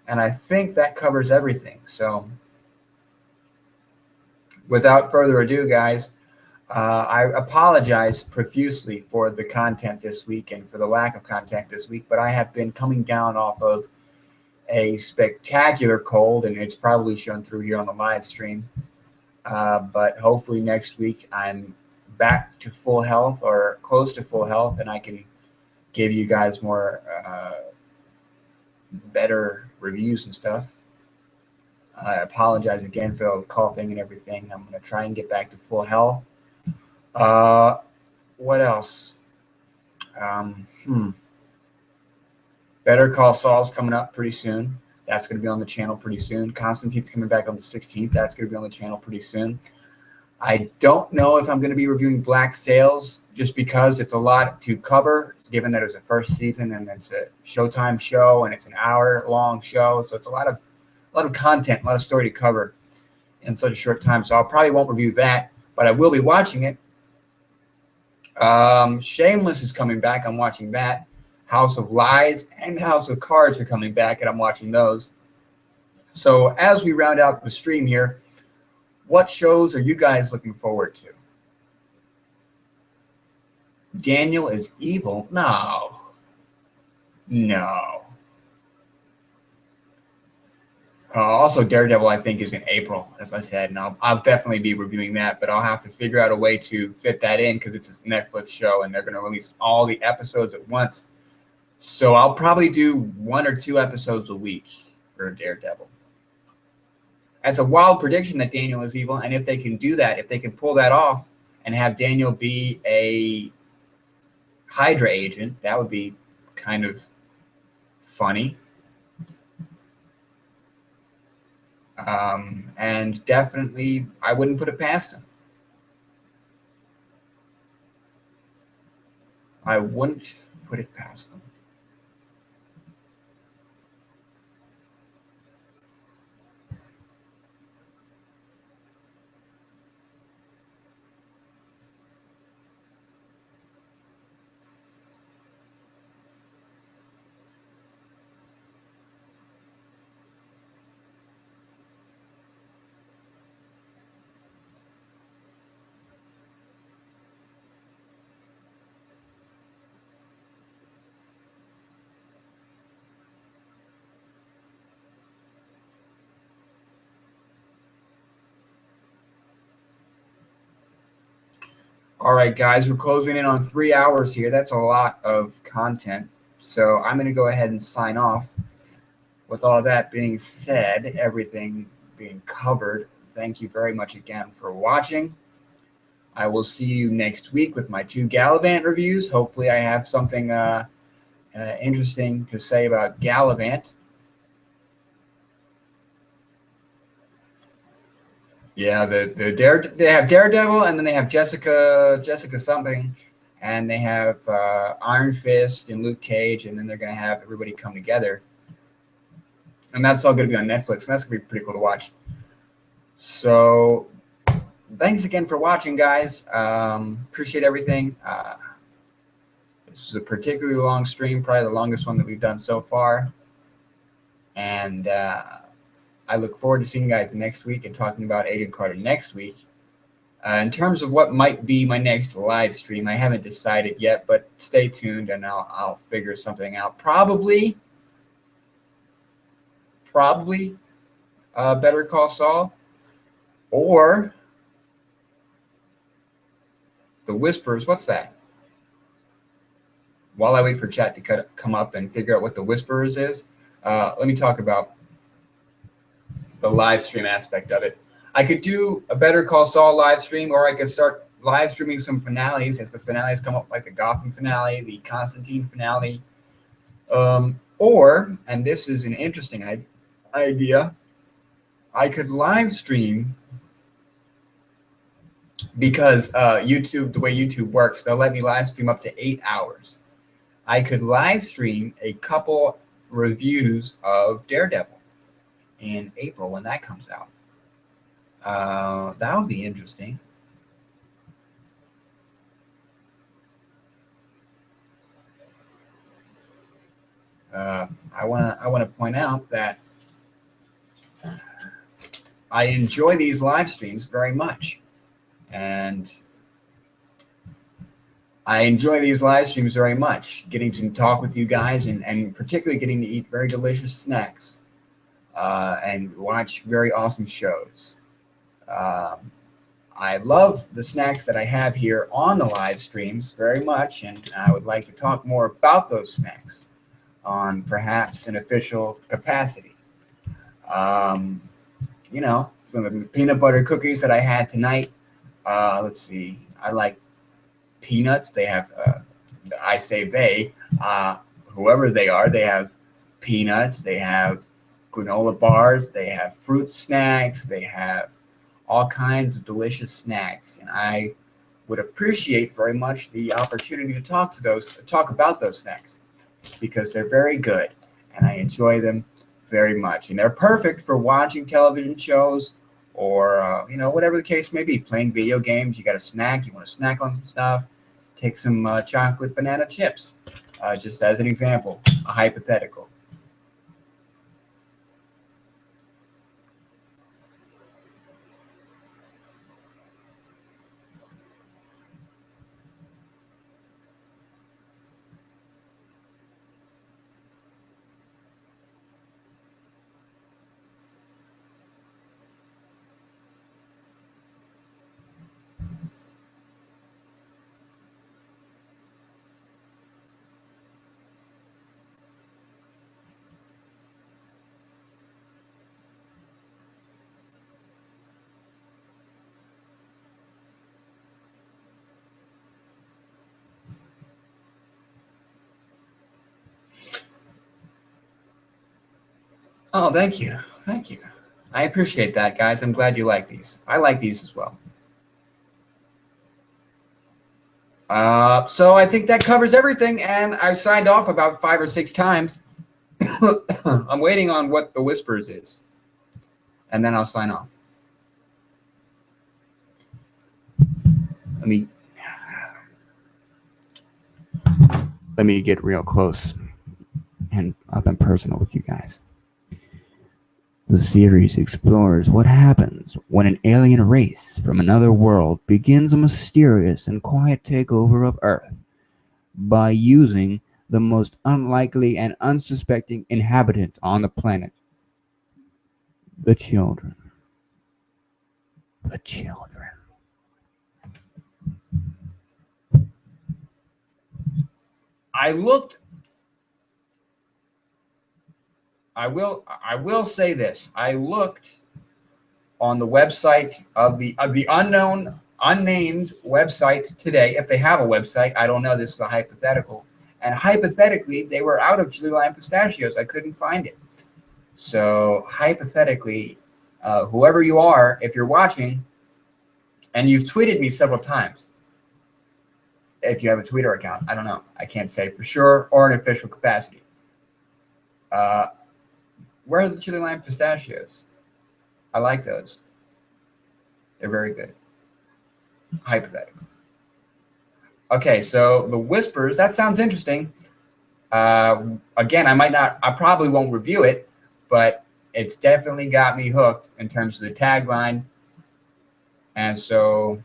And I think that covers everything. So without further ado, guys, I apologize profusely for the content this week and for the lack of content this week, but I have been coming down off of a spectacular cold, and it's probably shown through here on the live stream. But hopefully next week I'm back to full health or close to full health, and I can give you guys more better reviews and stuff. I apologize again for the coughing and everything. I'm going to try and get back to full health. What else? Better Call Saul's coming up pretty soon. That's going to be on the channel pretty soon. Constantine's coming back on the 16th. That's going to be on the channel pretty soon. I don't know if I'm going to be reviewing Black Sails just because it's a lot to cover, given that it was a first season and it's a Showtime show and it's an hour-long show. So it's a lot of content, a lot of story to cover in such a short time. So I probably won't review that, but I will be watching it. Shameless is coming back. I'm watching that. House of Lies and House of Cards are coming back, and I'm watching those. So as we round out the stream here, what shows are you guys looking forward to? Daniel is evil? No. Also, Daredevil, I think, is in April, as I said, and I'll definitely be reviewing that, but I'll have to figure out a way to fit that in because it's a Netflix show, and they're going to release all the episodes at once. So I'll probably do 1 or 2 episodes a week for Daredevil. That's a wild prediction that Daniel is evil, and if they can do that, if they can pull that off and have Daniel be a Hydra agent, that would be kind of funny. And definitely, I wouldn't put it past him. I wouldn't put it past them. All right, guys, we're closing in on 3 hours here. That's a lot of content. So I'm going to go ahead and sign off. With all that being said, everything being covered, thank you very much again for watching. I will see you next week with my 2 Gallivant reviews. Hopefully I have something interesting to say about Gallivant. Yeah, they have Daredevil, and then they have Jessica something, and they have Iron Fist and Luke Cage, and then they're going to have everybody come together. And that's all going to be on Netflix, and that's going to be pretty cool to watch. So thanks again for watching, guys. Appreciate everything. This is a particularly long stream, probably the longest one that we've done so far. And I look forward to seeing you guys next week and talking about Agent Carter next week. In terms of what might be my next live stream, I haven't decided yet, but stay tuned and I'll figure something out. Probably Better Call Saul or The Whispers. What's that? While I wait for chat to come up and figure out what The Whisperers is, let me talk about the live stream aspect of it. I could do a Better Call Saul live stream, or I could start live streaming some finales as the finales come up, like the Gotham finale, the Constantine finale. Or, and this is an interesting idea, I could live stream, because YouTube, the way YouTube works, they'll let me live stream up to 8 hours. I could live stream a couple reviews of Daredevil in April when that comes out. That would be interesting. I want to point out that I enjoy these live streams very much, and getting to talk with you guys, and particularly getting to eat very delicious snacks and watch very awesome shows. I love the snacks that I have here on the live streams very much, and I would like to talk more about those snacks on perhaps an official capacity. You know, from the peanut butter cookies that I had tonight, let's see, I like peanuts. They have, I say they, whoever they are, they have peanuts, they have granola bars, they have fruit snacks, they have all kinds of delicious snacks, and I would appreciate very much the opportunity to talk about those snacks, because they're very good and I enjoy them very much, and they're perfect for watching television shows or you know, whatever the case may be, playing video games. You got a snack, you want to snack on some stuff, take some chocolate banana chips, just as an example, a hypothetical. Oh, thank you. Thank you. I appreciate that, guys. I'm glad you like these. I like these as well. So I think that covers everything, and I've signed off about 5 or 6 times. I'm waiting on what the Whispers is, and then I'll sign off. Let me get real close and up and personal with you guys. The series explores what happens when an alien race from another world begins a mysterious and quiet takeover of Earth by using the most unlikely and unsuspecting inhabitants on the planet, the children. The children. I will say this. I looked on the website of the unnamed website today. If they have a website, I don't know. This is a hypothetical. And hypothetically, they were out of chili lime pistachios. I couldn't find it. So hypothetically, whoever you are, if you're watching, and you've tweeted me several times, if you have a Twitter account, I don't know. I can't say for sure, or an official capacity. Where are the chili lime pistachios? I like those. They're very good. Hypothetical. Okay, so the whispers, that sounds interesting. Again, I probably won't review it, but it's definitely got me hooked in terms of the tagline. And so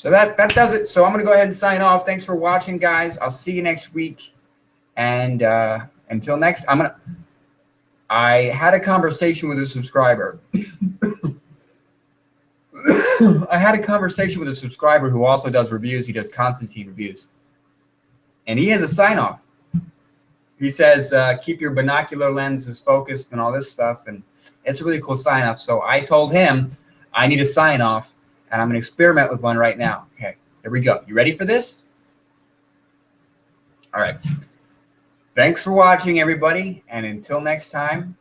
that does it. So I'm going to go ahead and sign off. Thanks for watching, guys. I'll see you next week. And until next, I had a conversation with a subscriber. I had a conversation with a subscriber who also does reviews. He does Constantine reviews. And he has a sign-off. He says, keep your binocular lenses focused and all this stuff. And it's a really cool sign-off. So I told him I need a sign-off, and I'm going to experiment with one right now. Okay, here we go. You ready for this? All right. Thanks for watching, everybody. And until next time,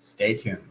stay tuned.